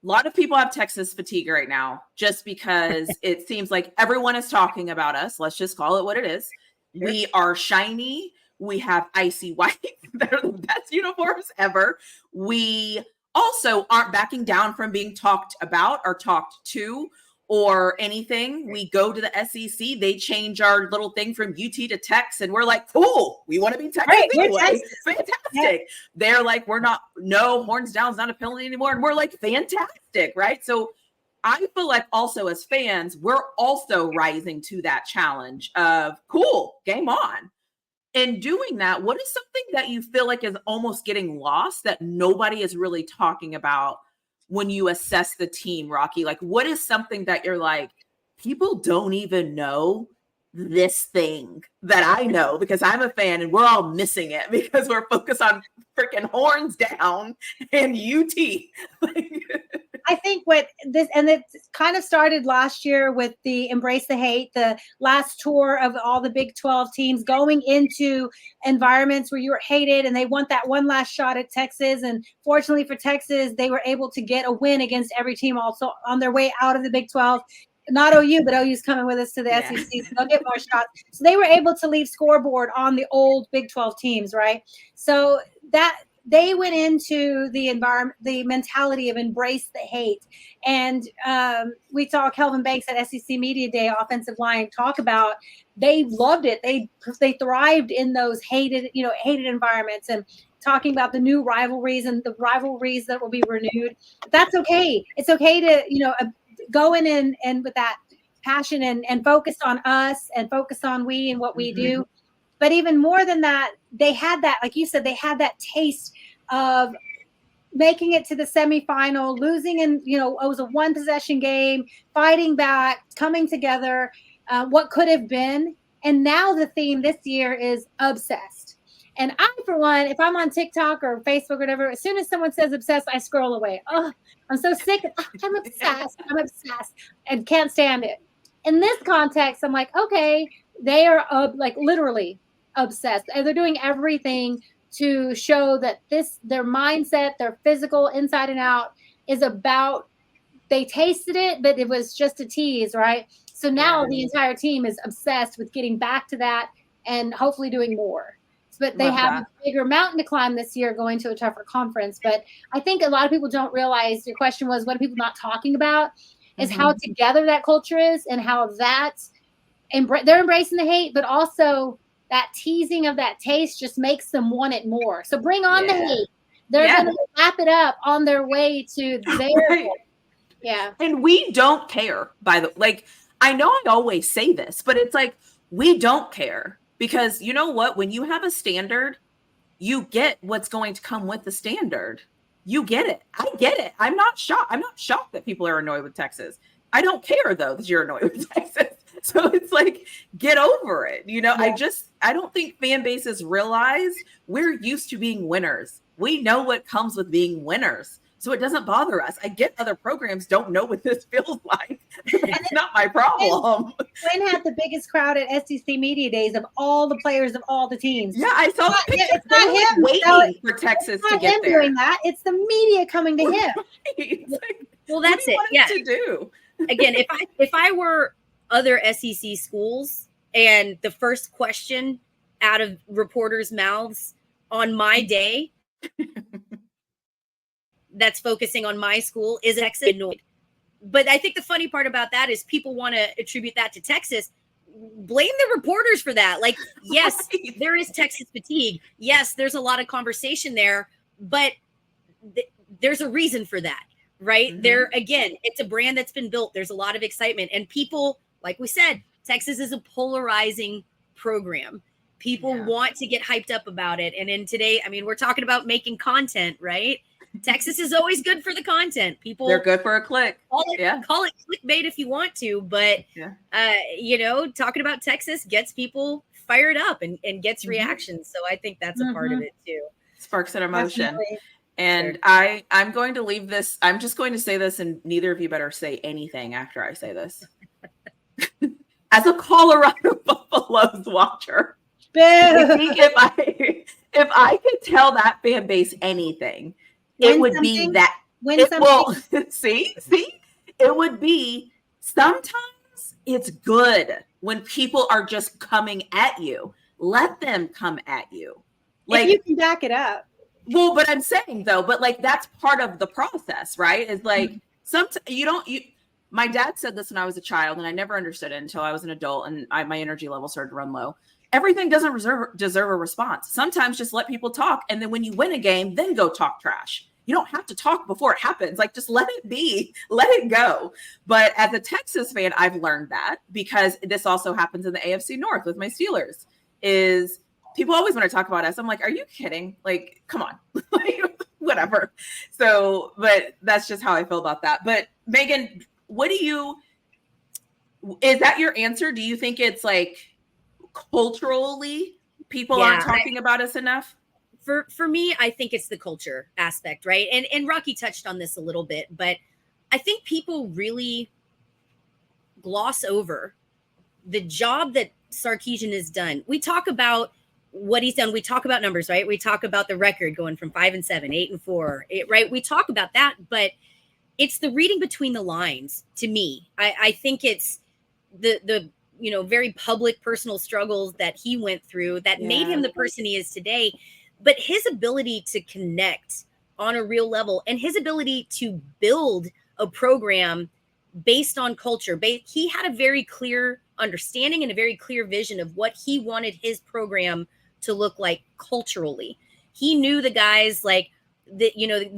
lot of people have Texas fatigue right now just because it seems like everyone is talking about us. Let's just call it what it is. Sure. We are shiny. We have icy white. They're the best uniforms ever. We also aren't backing down from being talked about or talked to or anything, we go to the SEC, they change our little thing from UT to Tex, and we're like, cool, we want to be Texas anyway. Fantastic. Yeah. They're like, no, horns down's not a penalty anymore. And we're like, fantastic, right? So I feel like also as fans, we're also rising to that challenge of cool, game on. And doing that, what is something that you feel like is almost getting lost that nobody is really talking about when you assess the team, Rocky? Like, what is something that you're like, people don't even know this thing that I know because I'm a fan and we're all missing it because we're focused on freaking horns down and UT. I think what this, and it kind of started last year with the Embrace the Hate, the last tour of all the Big 12 teams going into environments where you were hated and they want that one last shot at Texas. And fortunately for Texas, they were able to get a win against every team also on their way out of the Big 12. Not OU, but OU's coming with us to the SEC. So they'll get more shots. So they were able to leave scoreboard on the old Big 12 teams, right? So that they went into the environment, the mentality of embrace the hate. And we saw Kelvin Banks at SEC Media Day, offensive line, talk about they loved it. They thrived in those hated environments, and talking about the new rivalries and the rivalries that will be renewed. That's okay. It's okay to, go in and with that passion and focus on us and focus on we and what we do. But even more than that, they had that, like you said, they had that taste of making it to the semifinal, losing in, it was a one possession game, fighting back, coming together, what could have been. And now the theme this year is obsessed. And I, for one, if I'm on TikTok or Facebook or whatever, as soon as someone says obsessed, I scroll away. Oh, I'm so sick. I'm obsessed. I'm obsessed and can't stand it. In this context, I'm like, okay, they are literally obsessed. And they're doing everything to show that their mindset, their physical inside and out is about, they tasted it, but it was just a tease, right? So now the entire team is obsessed with getting back to that and hopefully doing more. But they have a bigger mountain to climb this year going to a tougher conference. But I think a lot of people don't realize, your question was, what are people not talking about, is how together that culture is and how they're embracing the hate, but also that teasing of that taste just makes them want it more. So bring on the hate. They're going to wrap it up on their way to their Yeah. And we don't care, I know I always say this, but it's like, we don't care. Because you know what? When you have a standard, you get what's going to come with the standard. You get it. I get it. I'm not shocked. I'm not shocked that people are annoyed with Texas. I don't care, though, that you're annoyed with Texas. So it's like, get over it. I don't think fan bases realize we're used to being winners. We know what comes with being winners. So it doesn't bother us. I get other programs don't know what this feels like. It's not my problem. Quinn had the biggest crowd at SEC Media Days of all the players of all the teams. Yeah, I saw the picture. It's not him waiting for Texas to get there. Doing that. It's the media coming to him. Well, that's it. Yeah. To do? Again, if I were other SEC schools and the first question out of reporters' mouths on my day that's focusing on my school is Texas annoyed. But I think the funny part about that is people want to attribute that to Texas. Blame the reporters for that. Like, yes, there is Texas fatigue. Yes, there's a lot of conversation there, but there's a reason for that, right? There, again, it's a brand that's been built. There's a lot of excitement, and people, like we said, Texas is a polarizing program. People want to get hyped up about it. And in today, I mean, we're talking about making content, right? Texas is always good for the content. They're good for a click. Call it clickbait if you want to, but talking about Texas gets people fired up and gets reactions. So I think that's a part of it too. Sparks an emotion. Definitely. And I'm going to leave this. I'm just going to say this, and neither of you better say anything after I say this. As a Colorado Buffaloes watcher, I think if I could tell that fan base anything, it would be that. See, it would be, sometimes it's good when people are just coming at you. Let them come at you. Like, if you can back it up. Well, but I'm saying though, that's part of the process, right? It's like, my dad said this when I was a child, and I never understood it until I was an adult and my energy level started to run low. Everything doesn't deserve a response. Sometimes just let people talk. And then when you win a game, then go talk trash. You don't have to talk before it happens. Like, just let it be, let it go. But as a Texas fan, I've learned that, because this also happens in the AFC North with my Steelers, is people always want to talk about us. I'm like, are you kidding? Like, come on, like, whatever. So, but that's just how I feel about that. But Megan, is that your answer? Do you think it's like culturally people aren't talking about us enough? For me, I think it's the culture aspect, right? And Rocky touched on this a little bit, but I think people really gloss over the job that Sarkisian has done. We talk about what he's done. We talk about numbers, right? We talk about the record going from 5-7, 8-4, right? We talk about that, but it's the reading between the lines to me. I think it's the very public personal struggles that he went through that made him the person he is today. But his ability to connect on a real level and his ability to build a program based on culture. He had a very clear understanding and a very clear vision of what he wanted his program to look like culturally. He knew the guys, like the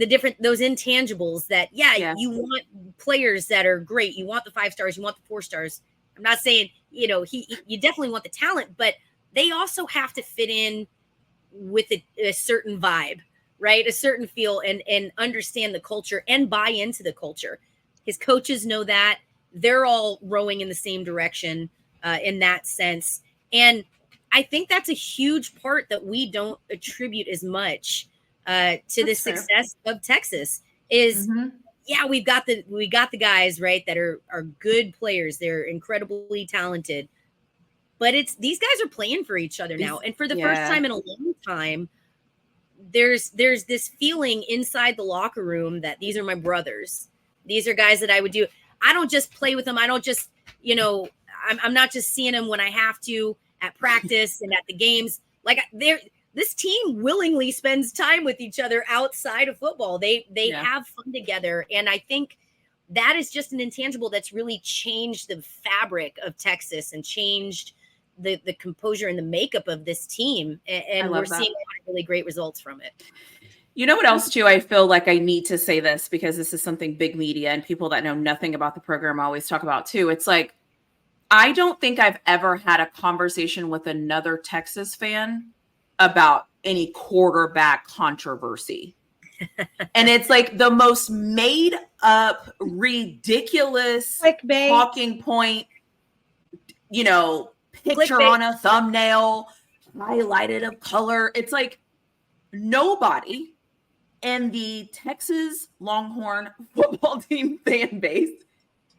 different, those intangibles that, you want players that are great. You want the 5 stars, you want the 4 stars. I'm not saying, you definitely want the talent, but they also have to fit in with a certain vibe, right? A certain feel, and understand the culture and buy into the culture. His coaches know that. They're all rowing in the same direction in that sense. And I think that's a huge part that we don't attribute as much to the success of Texas is, we got the guys, right, that are good players. They're incredibly talented. But these guys are playing for each other now. And for the first time in a long time, there's this feeling inside the locker room that these are my brothers. These are guys that I would do. I don't just play with them. I don't just, I'm not just seeing them when I have to at practice and at the games. Like, this team willingly spends time with each other outside of football. They have fun together. And I think that is just an intangible that's really changed the fabric of Texas and changed the composure and the makeup of this team. And we're seeing really great results from it. You know what else, too? I feel like I need to say this because this is something big media and people that know nothing about the program always talk about, too. It's like, I don't think I've ever had a conversation with another Texas fan about any quarterback controversy. And it's like the most made up, ridiculous talking point, picture Clickbait on a thumbnail, highlighted of color. It's like nobody in the Texas Longhorn football team fan base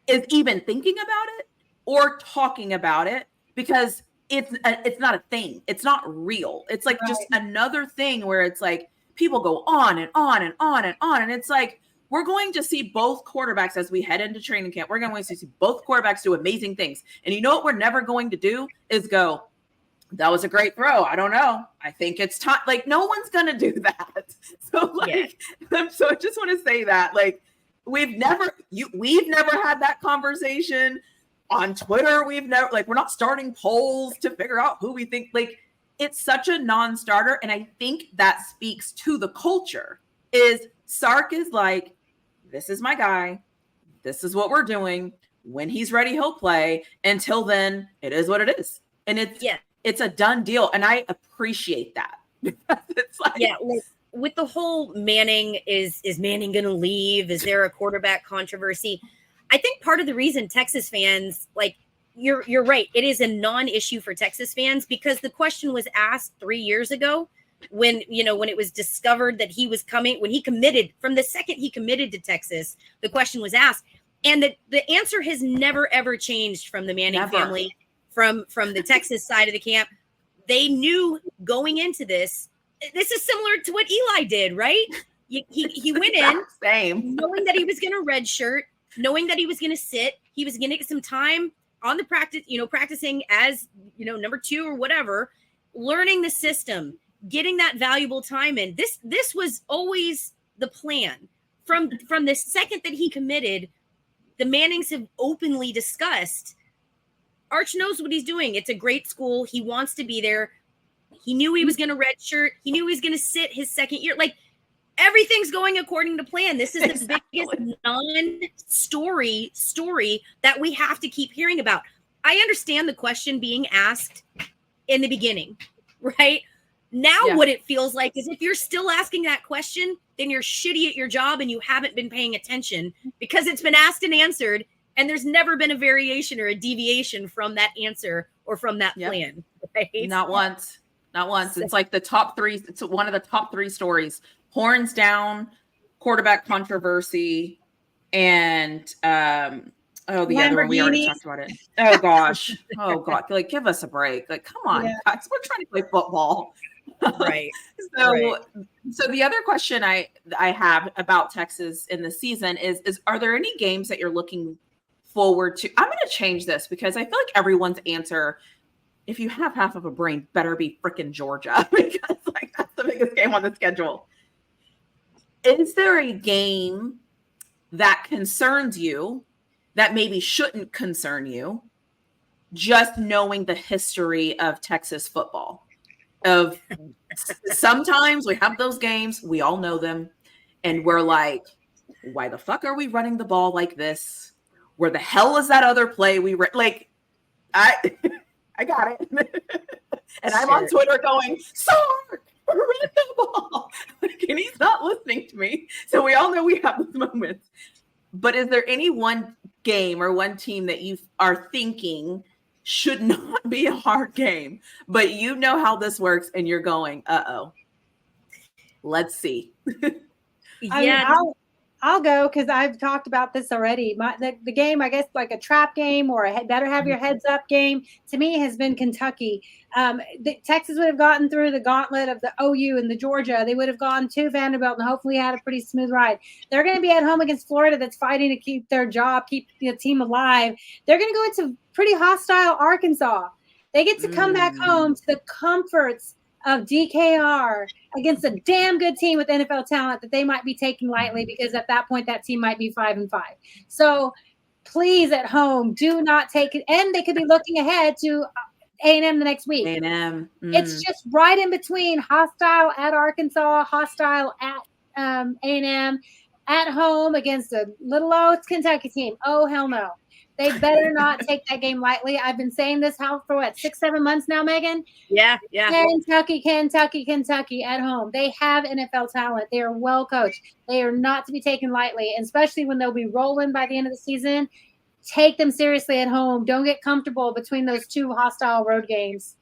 is even thinking about it or talking about it because it's not a thing. It's not real. It's like just another thing where it's like people go on and on and on and on. And it's like, we're going to see both quarterbacks as we head into training camp. We're going to see both quarterbacks do amazing things. And you know what we're never going to do is go, that was a gret throw. I don't know. I think it's time. Like, no one's going to do that. So so I just want to say that, like, we've never had that conversation on Twitter. We're not starting polls to figure out who we think. Like, it's such a non-starter. And I think that speaks to the culture is Sark is like, this is my guy. This is what we're doing. When he's ready, he'll play. Until then, it is what it is. And it's a done deal. And I appreciate that. It's like, with the whole Manning, is Manning going to leave? Is there a quarterback controversy? I think part of the reason Texas fans, like, you're right. It is a non-issue for Texas fans because the question was asked 3 years ago when it was discovered that he was coming, when he committed, from the second he committed to Texas, the question was asked. And the answer has never, ever changed from the Manning family, from the Texas side of the camp. They knew going into this is similar to what Eli did, right? He went in knowing that he was going to redshirt, knowing that he was going to sit, he was going to get some time on the practice, practicing as, number 2 or whatever, learning the system, getting that valuable time in. This was always the plan from the second that he committed. the Mannings have openly discussed, Arch knows what he's doing. It's a great school. He wants to be there. He knew he was going to redshirt. He knew he was going to sit his second year. Like, everything's going according to plan. This is the biggest non-story story that we have to keep hearing about. I understand the question being asked in the beginning, right? Now what it feels like is if you're still asking that question, then you're shitty at your job and you haven't been paying attention, because it's been asked and answered, and there's never been a variation or a deviation from that answer or from that plan. Right? Not once. Not once. It's like the top three. It's one of the top three stories. Horns down, quarterback controversy, and the other one, we already talked about it. Oh gosh. Oh God. Like, give us a break. Like, come on, guys. We're trying to play football. Right. So the other question I have about Texas in the season is are there any games that you're looking forward to? I'm going to change this because I feel like everyone's answer, if you have half of a brain, better be freaking Georgia, because like that's the biggest game on the schedule. Is there a game that concerns you that maybe shouldn't concern you, just knowing the history of Texas football? Of sometimes we have those games, we all know them, and we're like, why the fuck are we running the ball like this? Where the hell is that other play I got it. And I'm on Twitter going, Sark, run the ball. And he's not listening to me. So we all know we have those moments. But is there any one game or one team that you are thinking should not be a hard game, but you know how this works and you're going, uh-oh, let's see? I'll go because I've talked about this already. The game, I guess, like a trap game or a better have your heads up game, to me has been Kentucky. Texas would have gotten through the gauntlet of the OU and the Georgia. They would have gone to Vanderbilt and hopefully had a pretty smooth ride. They're going to be at home against Florida that's fighting to keep their job, keep the team alive. They're going to go into pretty hostile Arkansas. They get to come back home to the comforts of DKR against a damn good team with NFL talent that they might be taking lightly, because at that point that team might be 5-5. So please, at home, do not take it. And they could be looking ahead to A&M the next week. A&M. It's just right in between, hostile at Arkansas, hostile at A&M, at home against a little old Kentucky team. Oh, hell no. They better not take that game lightly. I've been saying this for what, 6-7 months now, Megan? Yeah. Kentucky at home. They have NFL talent. They are well coached. They are not to be taken lightly, and especially when they'll be rolling by the end of the season. Take them seriously at home. Don't get comfortable between those two hostile road games.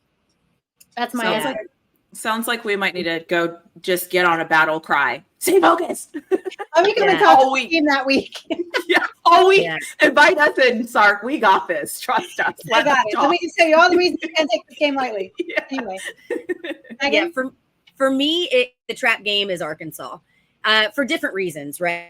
That's my answer. Sounds like we might need to go just get on a battle cry. Stay focused. I'm going to talk to the team that week. All week. Yeah. Invite us in, Sark. We got this. Trust us. I got it. Let me just tell you all the reasons you can't take this game lightly. Anyway. For me, the trap game is Arkansas for different reasons, right?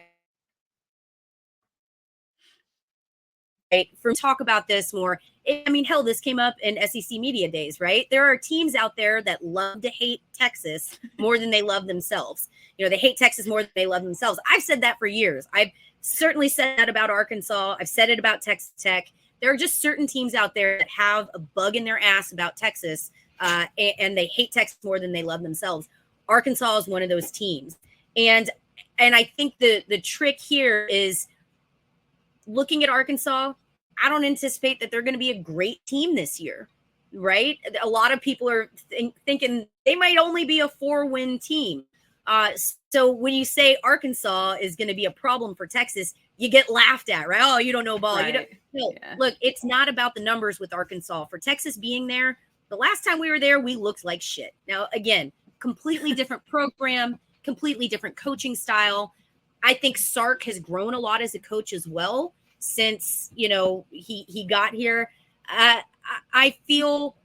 For talk about this more. I mean, hell, this came up in SEC media days, right? There are teams out there that love to hate Texas more than they love themselves. You know, they hate Texas more than they love themselves. I've said that for years. I've certainly said that about Arkansas. I've said it about Texas Tech. There are just certain teams out there that have a bug in their ass about Texas, and they hate Texas more than they love themselves. Arkansas is one of those teams. And I think the trick here is looking at Arkansas. I don't anticipate that they're going to be a great team this year, right? A lot of people are thinking they might only be a 4-win team. So when you say Arkansas is going to be a problem for Texas, you get laughed at, right? Oh, you don't know ball. Right. Look, it's not about the numbers with Arkansas. For Texas being there, the last time we were there, we looked like shit. Now, again, completely different program, completely different coaching style. I think Sark has grown a lot as a coach as well since, you know, he got here. I feel,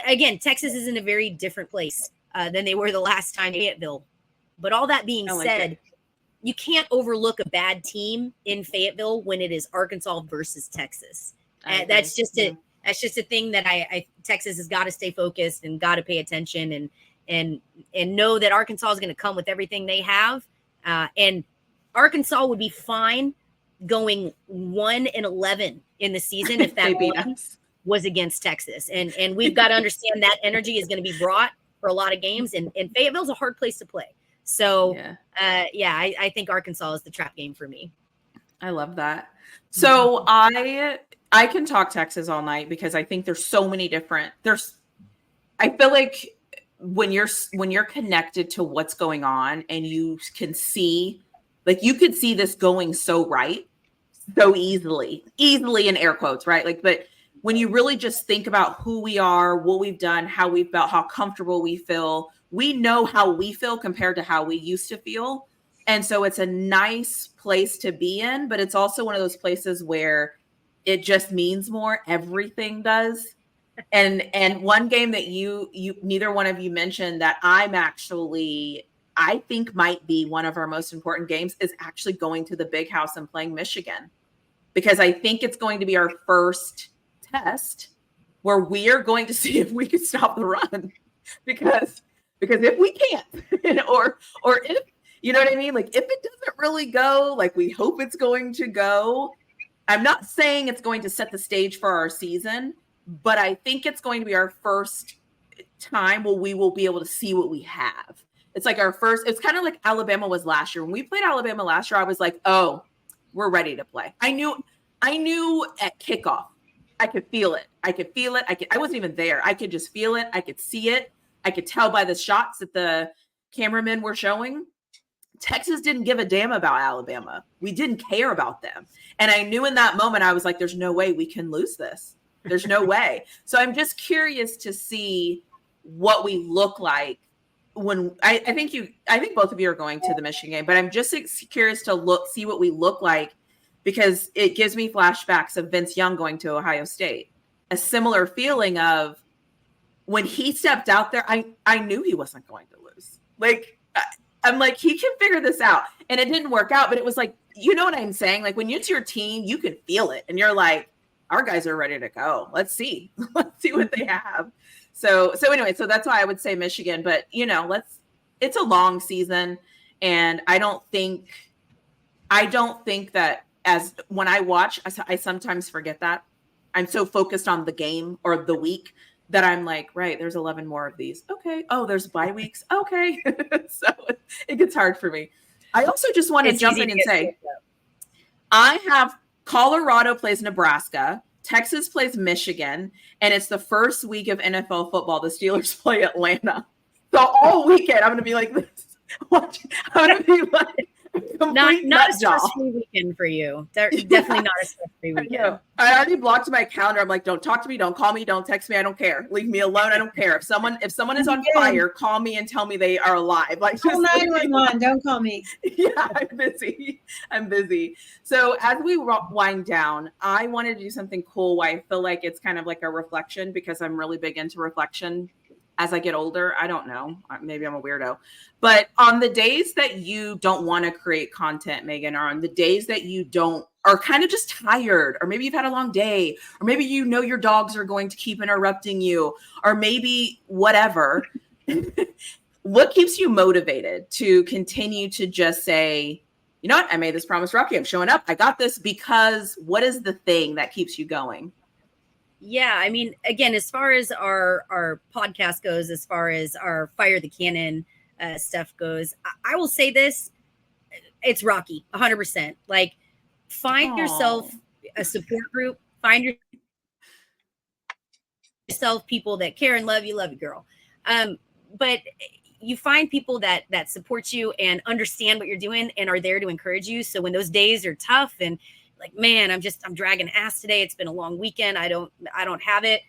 again, Texas is in a very different place than they were the last time in Fayetteville. But all that being said, you can't overlook a bad team in Fayetteville when it is Arkansas versus Texas. That's just a thing that I Texas has got to stay focused and got to pay attention and know that Arkansas is going to come with everything they have. And Arkansas would be fine going 1-11 in the season if that one was against Texas. And we've got to understand that energy is going to be brought for a lot of games, and Fayetteville's a hard place to play. So I think Arkansas is the trap game for me. I love that. So I can talk Texas all night because I think there's so many different, I feel like when you're connected to what's going on and you can see, like you could see this going so right, so easily in air quotes, right? Like, but when you really just think about who we are, what we've done, how we felt, how comfortable we feel, we know how we feel compared to how we used to feel. And so it's a nice place to be in, but it's also one of those places where it just means more. Everything does. And one game that you neither one of you mentioned that I think might be one of our most important games is actually going to the Big House and playing Michigan, because I think it's going to be our first test where we are going to see if we can stop the run, because if we can't, or if, you know what I mean? Like if it doesn't really go like we hope it's going to go, I'm not saying it's going to set the stage for our season, but I think it's going to be our first time where we will be able to see what we have. It's like it's kind of like Alabama was last year. When we played Alabama last year, I was like, oh, we're ready to play. I knew at kickoff, I could feel it. I wasn't even there. I could just feel it. I could see it. I could tell by the shots that the cameramen were showing. Texas didn't give a damn about Alabama. We didn't care about them. And I knew in that moment, I was like, there's no way we can lose this. There's no way. So I'm just curious to see what we look like when I think both of you are going to the Michigan game, but I'm just curious to see what we look like, because it gives me flashbacks of Vince Young going to Ohio State. A similar feeling of when he stepped out there, I knew he wasn't going to lose. Like, I'm like, he can figure this out. And it didn't work out, but it was like, you know what I'm saying? Like when it's your team, you can feel it. And you're like, our guys are ready to go. Let's see. Let's see what they have. So anyway, so that's why I would say Michigan. But, you know, it's a long season. And I don't think that as when I watch, I sometimes forget that. I'm so focused on the game or the week that I'm like, right, there's 11 more of these. Okay. Oh, there's bye weeks. Okay. So it gets hard for me. I also just want to jump in and say, I have Colorado plays Nebraska, Texas plays Michigan, and it's the first week of NFL football. The Steelers play Atlanta. So all weekend, I'm going to be like this. I'm going to be like, not a stress-free weekend for you. Definitely not a stress-free weekend. I already blocked my calendar. I'm like, don't talk to me, don't call me, don't text me. I don't care. Leave me alone. I don't care. If someone is on fire, call me and tell me they are alive. Like, call 911. Don't call me. Yeah, I'm busy. So as we wind down, I wanted to do something cool where I feel like it's kind of like a reflection, because I'm really big into reflection. As I get older, I don't know, maybe I'm a weirdo, but on the days that you don't want to create content, Megan, or on the days that you are kind of just tired, or maybe you've had a long day, or maybe you know your dogs are going to keep interrupting you, or maybe whatever, what keeps you motivated to continue to just say, you know what, I made this promise, Rocky, I'm showing up, I got this, because what is the thing that keeps you going? Yeah, I mean, again, as far as our podcast goes, as far as our Fire the Canon stuff goes, I will say this, it's Rocky, 100%. Like, find yourself a support group, find yourself people that care and love you, girl. But you find people that support you and understand what you're doing and are there to encourage you. So when those days are tough and like, man, I'm dragging ass today. It's been a long weekend. I don't have it.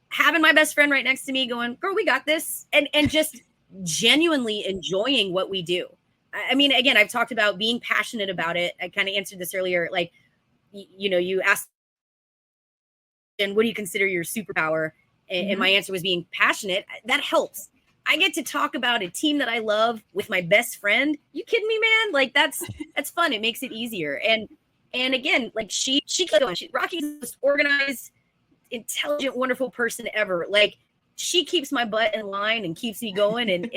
Having my best friend right next to me going, girl, we got this. And just genuinely enjoying what we do. I mean, again, I've talked about being passionate about it. I kind of answered this earlier. Like, you know, you asked, and what do you consider your superpower? And my answer was being passionate. That helps. I get to talk about a team that I love with my best friend. You kidding me, man? Like that's fun. It makes it easier. And again, like Rocky's the most organized, intelligent, wonderful person ever. Like she keeps my butt in line and keeps me going, and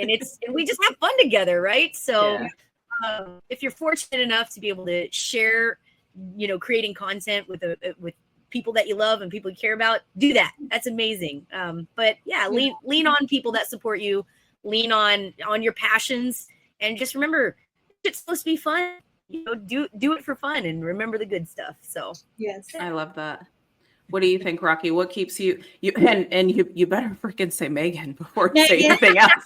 we just have fun together, right? So if you're fortunate enough to be able to share creating content with people that you love and people you care about, do that. That's amazing. But yeah, lean on people that support you, lean on your passions, and just remember, it's supposed to be fun. Do it for fun and remember the good stuff. So yes, I love that. What do you think, Rocky? What keeps you and you better freaking say Megan before you say anything else.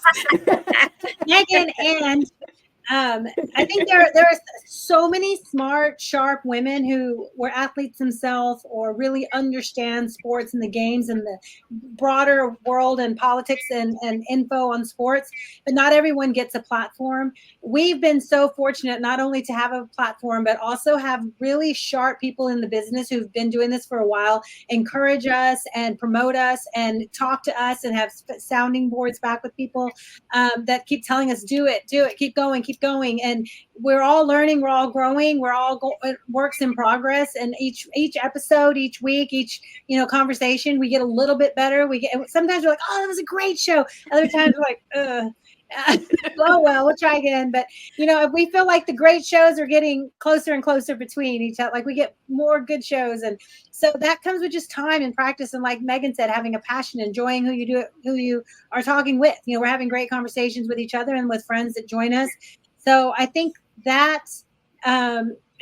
Megan, and I think there are so many smart, sharp women who were athletes themselves or really understand sports and the games and the broader world and politics and info on sports, but not everyone gets a platform. We've been so fortunate not only to have a platform, but also have really sharp people in the business who've been doing this for a while, encourage us and promote us and talk to us and have sounding boards back with people that keep telling us, do it, keep going. And we're all learning, we're all growing, works in progress. And each episode, each week, each conversation, we get a little bit better. Sometimes we're like, oh, that was a great show. Other times we're like, oh well, we'll try again. But we feel like the great shows are getting closer and closer between each other. Like we get more good shows, and so that comes with just time and practice. And like Megan said, having a passion, enjoying who you are talking with. We're having great conversations with each other and with friends that join us. So I think that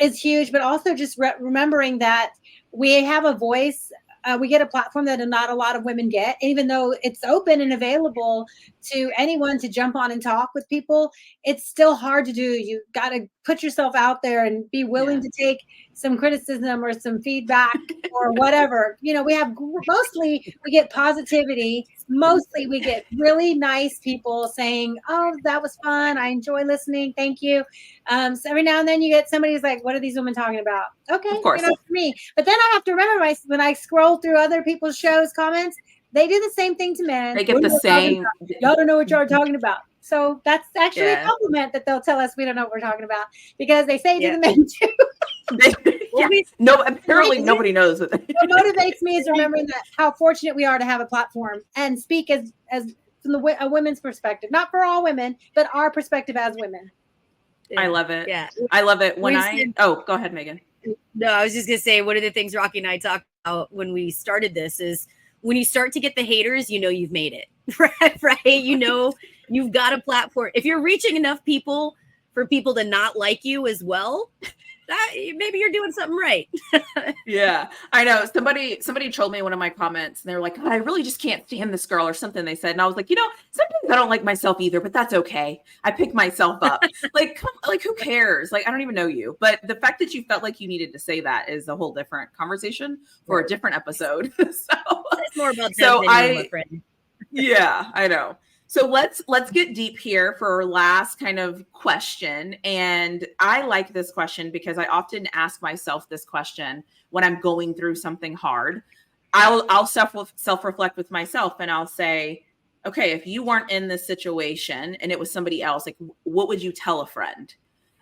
is huge, but also just remembering that we have a voice. We get a platform that not a lot of women get, even though it's open and available to anyone to jump on and talk with people. It's still hard to do. You got to put yourself out there and be willing to take some criticism or some feedback or whatever. Mostly we get positivity. Mostly we get really nice people saying, oh, that was fun. I enjoy listening. Thank you. So every now and then you get somebody who's like, what are these women talking about? Okay, of course. For me. But then I have to remember when I scroll through other people's shows comments, they do the same thing to men. They get the same. Y'all don't know what y'all are talking about. So that's actually a compliment that they'll tell us we don't know what we're talking about, because they say to the men too. No, apparently nobody knows what what motivates me is remembering that how fortunate we are to have a platform and speak as from a women's perspective, not for all women, but our perspective as women. I love it. Yeah, I love it. Go ahead, Megan. No, I was just gonna say, one of the things Rocky and I talked about when we started this is when you start to get the haters, you've made it, right? You've got a platform. If you're reaching enough people for people to not like you as well, that maybe you're doing something right. Yeah, I know. Somebody told me in one of my comments, and they were like, I really just can't stand this girl or something they said. And I was like, sometimes I don't like myself either, but that's okay. I pick myself up. Who cares? Like, I don't even know you. But the fact that you felt like you needed to say that is a whole different conversation for a different episode. It's more about my friend. Yeah, I know. So let's get deep here for our last kind of question. And I like this question because I often ask myself this question when I'm going through something hard. I'll self-reflect with myself, and I'll say, okay, if you weren't in this situation and it was somebody else, like, what would you tell a friend?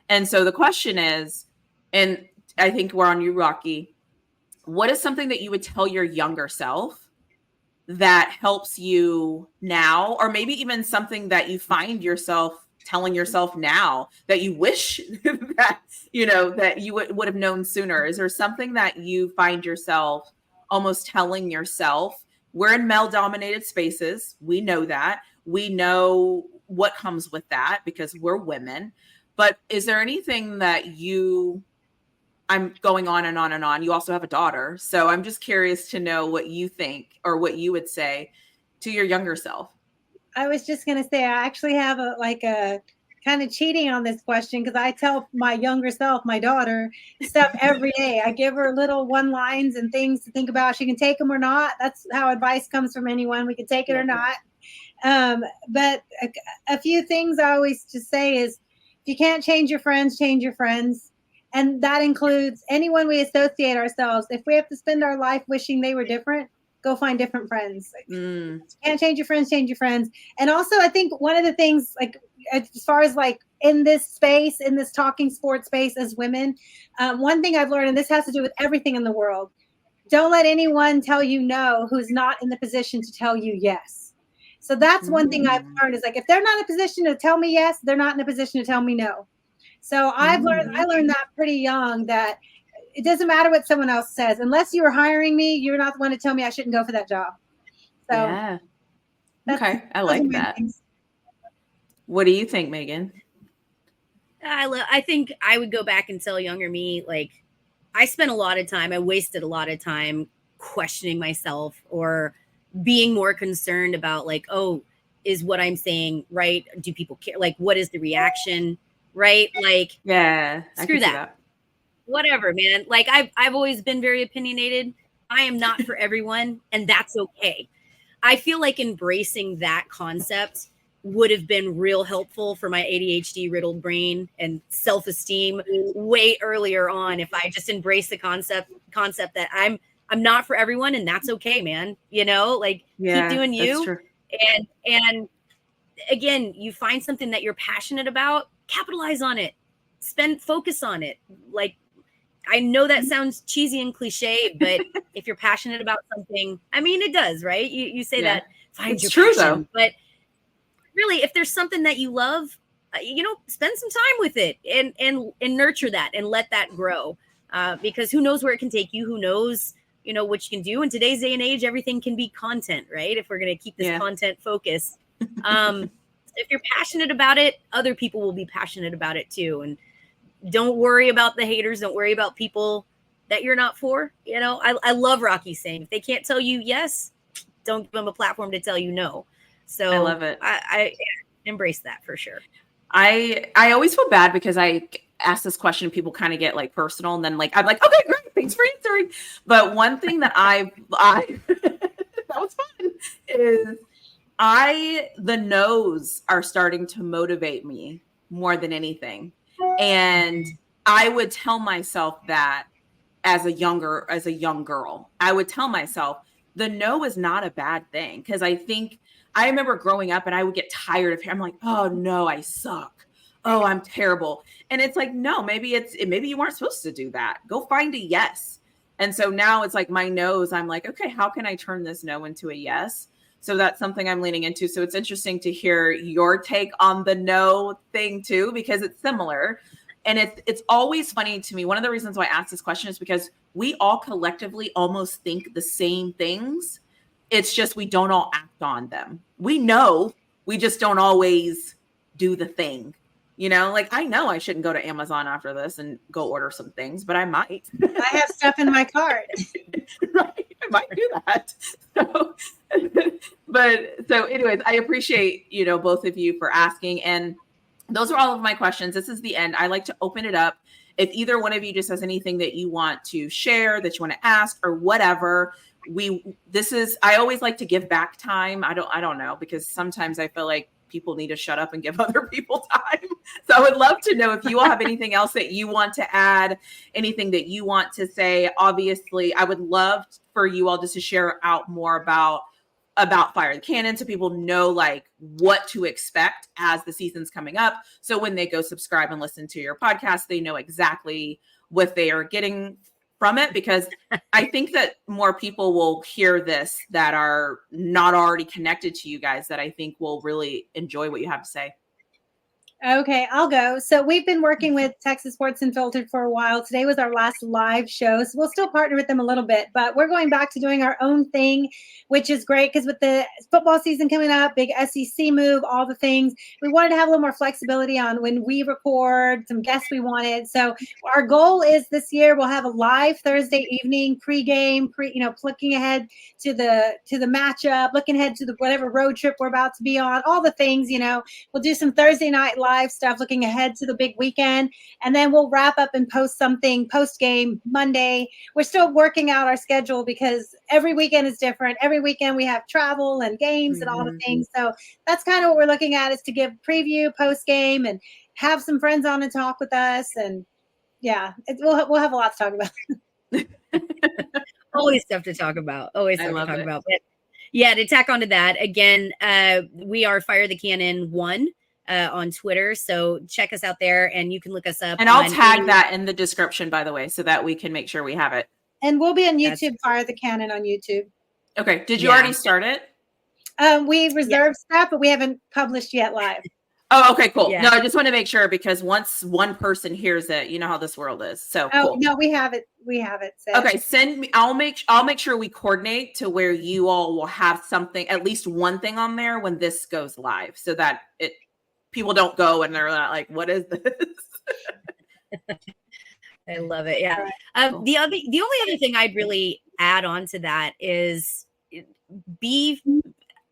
And so the question is, and I think we're on you, Rocky, what is something that you would tell your younger self that helps you now, or maybe even something that you find yourself telling yourself now that you wish that you would have known sooner? Is there something that you find yourself almost telling yourself? We're in male-dominated spaces. We know that. We know what comes with that because we're women. But is there anything that I'm going on and on and on. You also have a daughter. So I'm just curious to know what you think or what you would say to your younger self. I was just going to say, I actually have a kind of cheating on this question, because I tell my younger self, my daughter, stuff every day. I give her little one-lines and things to think about. She can take them or not. That's how advice comes from anyone. We can take it or not. But a few things I always just say is, if you can't change your friends, change your friends. And that includes anyone we associate ourselves. If we have to spend our life wishing they were different, go find different friends. Can't change your friends, change your friends. And also, I think one of the things, like, as far as like in this space, in this talking sports space as women, one thing I've learned, and this has to do with everything in the world, don't let anyone tell you no who's not in the position to tell you yes. So that's one thing I've learned, is like, if they're not in a position to tell me yes, they're not in a position to tell me no. So I learned that pretty young, that it doesn't matter what someone else says. Unless you are hiring me, you're not the one to tell me I shouldn't go for that job. So yeah. Okay. I like that. Things. What do you think, Megan? I think I would go back and tell younger me, like, I spent a lot of time, I wasted a lot of time questioning myself or being more concerned about, like, oh, is what I'm saying right? Do people care? Like, what is the reaction? Right? Like, yeah, screw that. Whatever, man. Like, I've always been very opinionated. I am not for everyone, and that's okay. I feel like embracing that concept would have been real helpful for my ADHD riddled brain and self-esteem way earlier on if I just embrace the concept that I'm not for everyone, and that's okay, man. You know, like, keep doing you. And again, you find something that you're passionate about, capitalize on it, focus on it. Like, I know that sounds cheesy and cliche, but if you're passionate about something, I mean, it does, right? You say that, find it's your true passion, though. But really, if there's something that you love, spend some time with it and nurture that and let that grow. Because who knows where it can take you? Who knows, what you can do in today's day and age? Everything can be content, right? If we're going to keep this content focus, if you're passionate about it, other people will be passionate about it too. And don't worry about the haters. Don't worry about people that you're not for. I love Rocky's saying, if they can't tell you yes, don't give them a platform to tell you no. So I love it. I embrace that for sure. I always feel bad because I ask this question and people kind of get like personal, and then like I'm like, okay, great, thanks for answering. But one thing that I that was fun is the no's are starting to motivate me more than anything. And I would tell myself that as a young girl, I would tell myself the no is not a bad thing. Cause I remember growing up and I would get tired of it. I'm like, oh no, I suck. Oh, I'm terrible. And it's like, no, maybe you weren't supposed to do that. Go find a yes. And so now it's like my no's, I'm like, okay, how can I turn this no into a yes? So that's something I'm leaning into. So it's interesting to hear your take on the no thing too, because it's similar. And it's always funny to me. One of the reasons why I ask this question is because we all collectively almost think the same things. It's just we don't all act on them. We know, we just don't always do the thing. Like I know I shouldn't go to Amazon after this and go order some things, but I might. I have stuff in my cart. Right. I might do that. So anyways, I appreciate, both of you for asking. And those are all of my questions. This is the end. I like to open it up. If either one of you just has anything that you want to share, that you want to ask or whatever, I always like to give back time. I don't know, because sometimes I feel like people need to shut up and give other people time. So I would love to know if you all have anything else that you want to add, anything that you want to say. Obviously, I would love for you all just to share out more about Fire the Canon so people know like what to expect as the season's coming up. So when they go subscribe and listen to your podcast, they know exactly what they are getting from it, because I think that more people will hear this that are not already connected to you guys, that I think will really enjoy what you have to say. Okay, I'll go. So we've been working with Texas Sports Unfiltered for a while. Today was our last live show. So we'll still partner with them a little bit, but we're going back to doing our own thing, which is great because with the football season coming up, big SEC move, all the things, we wanted to have a little more flexibility on when we record, some guests we wanted. So our goal is this year we'll have a live Thursday evening pregame, looking ahead to the matchup, looking ahead to the whatever road trip we're about to be on, all the things, we'll do some Thursday night live stuff looking ahead to the big weekend, and then we'll wrap up and post something post game Monday. We're still working out our schedule because every weekend is different. Every weekend we have travel and games and all the things. So that's kind of what we're looking at, is to give preview post game and have some friends on and talk with us. And we'll have a lot to talk about. Always stuff to talk about. Always stuff to talk about. But yeah, to tack onto that again, we are Fire the Canon 1 on Twitter. So check us out there and you can look us up. And I'll tag that in the description, by the way, so that we can make sure we have it. And we'll be on YouTube, Fire the Canon on YouTube. Okay. Did you already start it? We reserved stuff, but we haven't published yet live. Oh, okay, cool. Yeah. No, I just want to make sure because once one person hears it, you know how this world is. So cool. No, we have it. We have it. Set. Okay, send me. I'll make sure we coordinate to where you all will have something, at least one thing on there when this goes live, so that people don't go and they're not like, "What is this?" I love it. Yeah. Cool. The only other thing I'd really add on to that is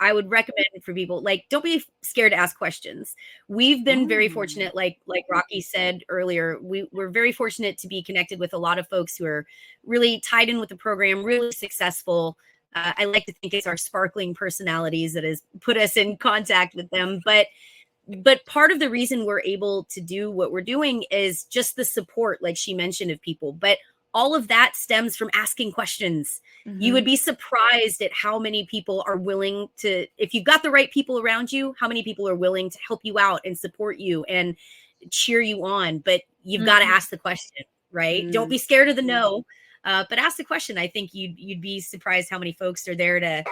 I would recommend for people, like, don't be scared to ask questions. We've been very fortunate, like Rocky said earlier, we're very fortunate to be connected with a lot of folks who are really tied in with the program, really successful. I like to think it's our sparkling personalities that has put us in contact with them. But part of the reason we're able to do what we're doing is just the support, like she mentioned, of people. But all of that stems from asking questions. Mm-hmm. You would be surprised at how many people are willing to, if you've got the right people around you, how many people are willing to help you out and support you and cheer you on. But you've got to ask the question, right? Don't be scared of the no, but ask the question. I think you'd be surprised how many folks are there to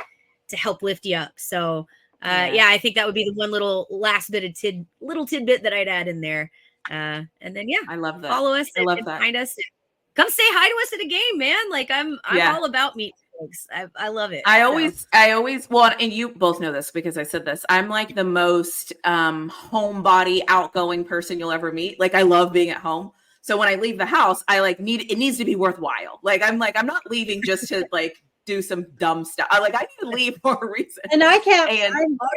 help lift you up. So yeah, I think that would be the one last bit of tidbit that I'd add in there. And then, yeah, I love that. Follow us. I love that. Find us. Come say hi to us at a game, man. Like I'm all about meeting folks. I love it. I always, well, and you both know this because I said this, I'm like the most homebody, outgoing person you'll ever meet. Like I love being at home. So when I leave the house, it needs to be worthwhile. I'm not leaving just to like do some dumb stuff. I need to leave for a reason. And I'm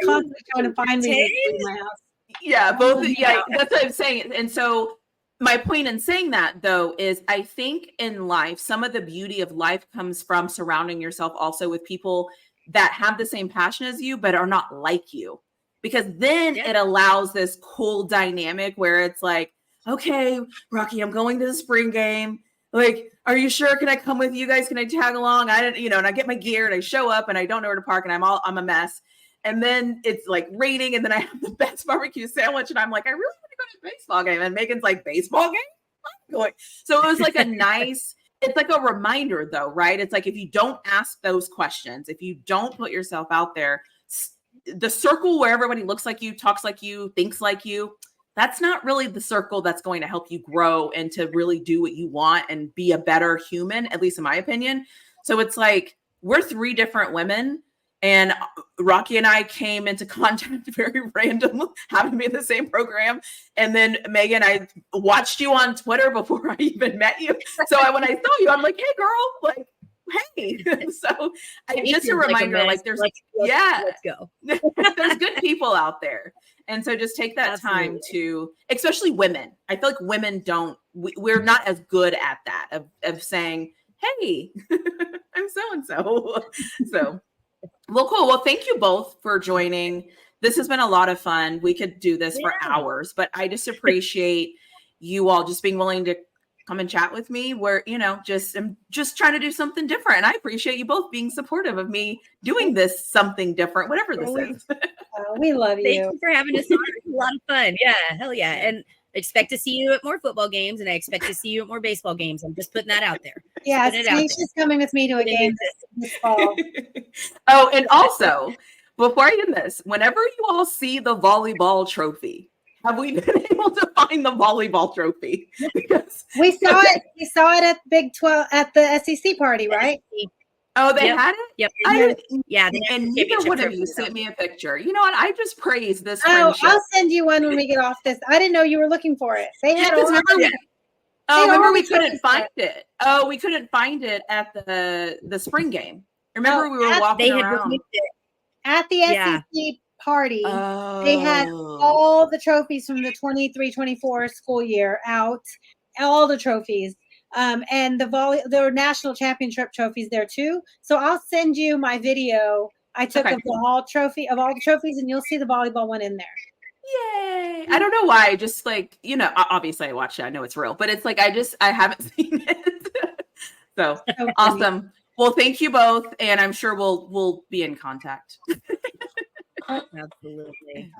constantly trying to find reasons to leave my house. Yeah, both. Yeah, that's what I'm saying. And so my point in saying that, though, is I think in life, some of the beauty of life comes from surrounding yourself also with people that have the same passion as you, but are not like you. Because then it allows this cool dynamic where it's like, okay, Rocky, I'm going to the spring game. Like, are you sure? Can I come with you guys? Can I tag along? I didn't, and I get my gear and I show up and I don't know where to park and I'm a mess. And then it's like raining and then I have the best barbecue sandwich and I'm like, I really want to go to a baseball game. And Megan's like, baseball game? I'm going. So it was like it's like a reminder though, right? It's like, if you don't ask those questions, if you don't put yourself out there, the circle where everybody looks like you, talks like you, thinks like you, that's not really the circle that's going to help you grow and to really do what you want and be a better human, at least in my opinion. So it's like, we're 3 different women. And Rocky and I came into contact very random, happened to be in the same program. And then Megan, I watched you on Twitter before I even met you. So when I saw you, I'm like, hey girl, like, hey. So just a reminder, like there's, let's go. There's good people out there. And so just take that time to, especially women. I feel like women we're not as good at that of saying, hey, I'm so-and-so. So. Well, cool. Well, thank you both for joining. This has been a lot of fun. We could do this for hours, but I just appreciate you all just being willing to come and chat with me where, I'm just trying to do something different. And I appreciate you both being supportive of me doing this something different, whatever this is. We love you. Thank you for having us on. It's a lot of fun. Yeah. Hell yeah. And expect to see you at more football games and I expect to see you at more baseball games. I'm just putting that out there. Yeah, she's coming with me to a game this fall. Oh, and also, before I end this, whenever you all see the volleyball trophy, have we been able to find the volleyball trophy? Because we saw it. We saw it at Big 12 at the SEC party, right? Oh, they had it? Yep. And neither one of you sent me a picture. You know what? I just praise this friendship. I'll send you one when we get off this. I didn't know you were looking for it. They had remember we couldn't find it. Oh, we couldn't find it at the spring game. Remember we were walking around. At the SEC party, they had all the trophies from the 23-24 school year out, all the trophies. And there were national championship trophies there too. So I'll send you my video I took of all the trophies, and you'll see the volleyball one in there. Yay! I don't know why. Just like, obviously I watched it. I know it's real, but it's like I haven't seen it. So awesome. Well, thank you both, and I'm sure we'll be in contact. Absolutely.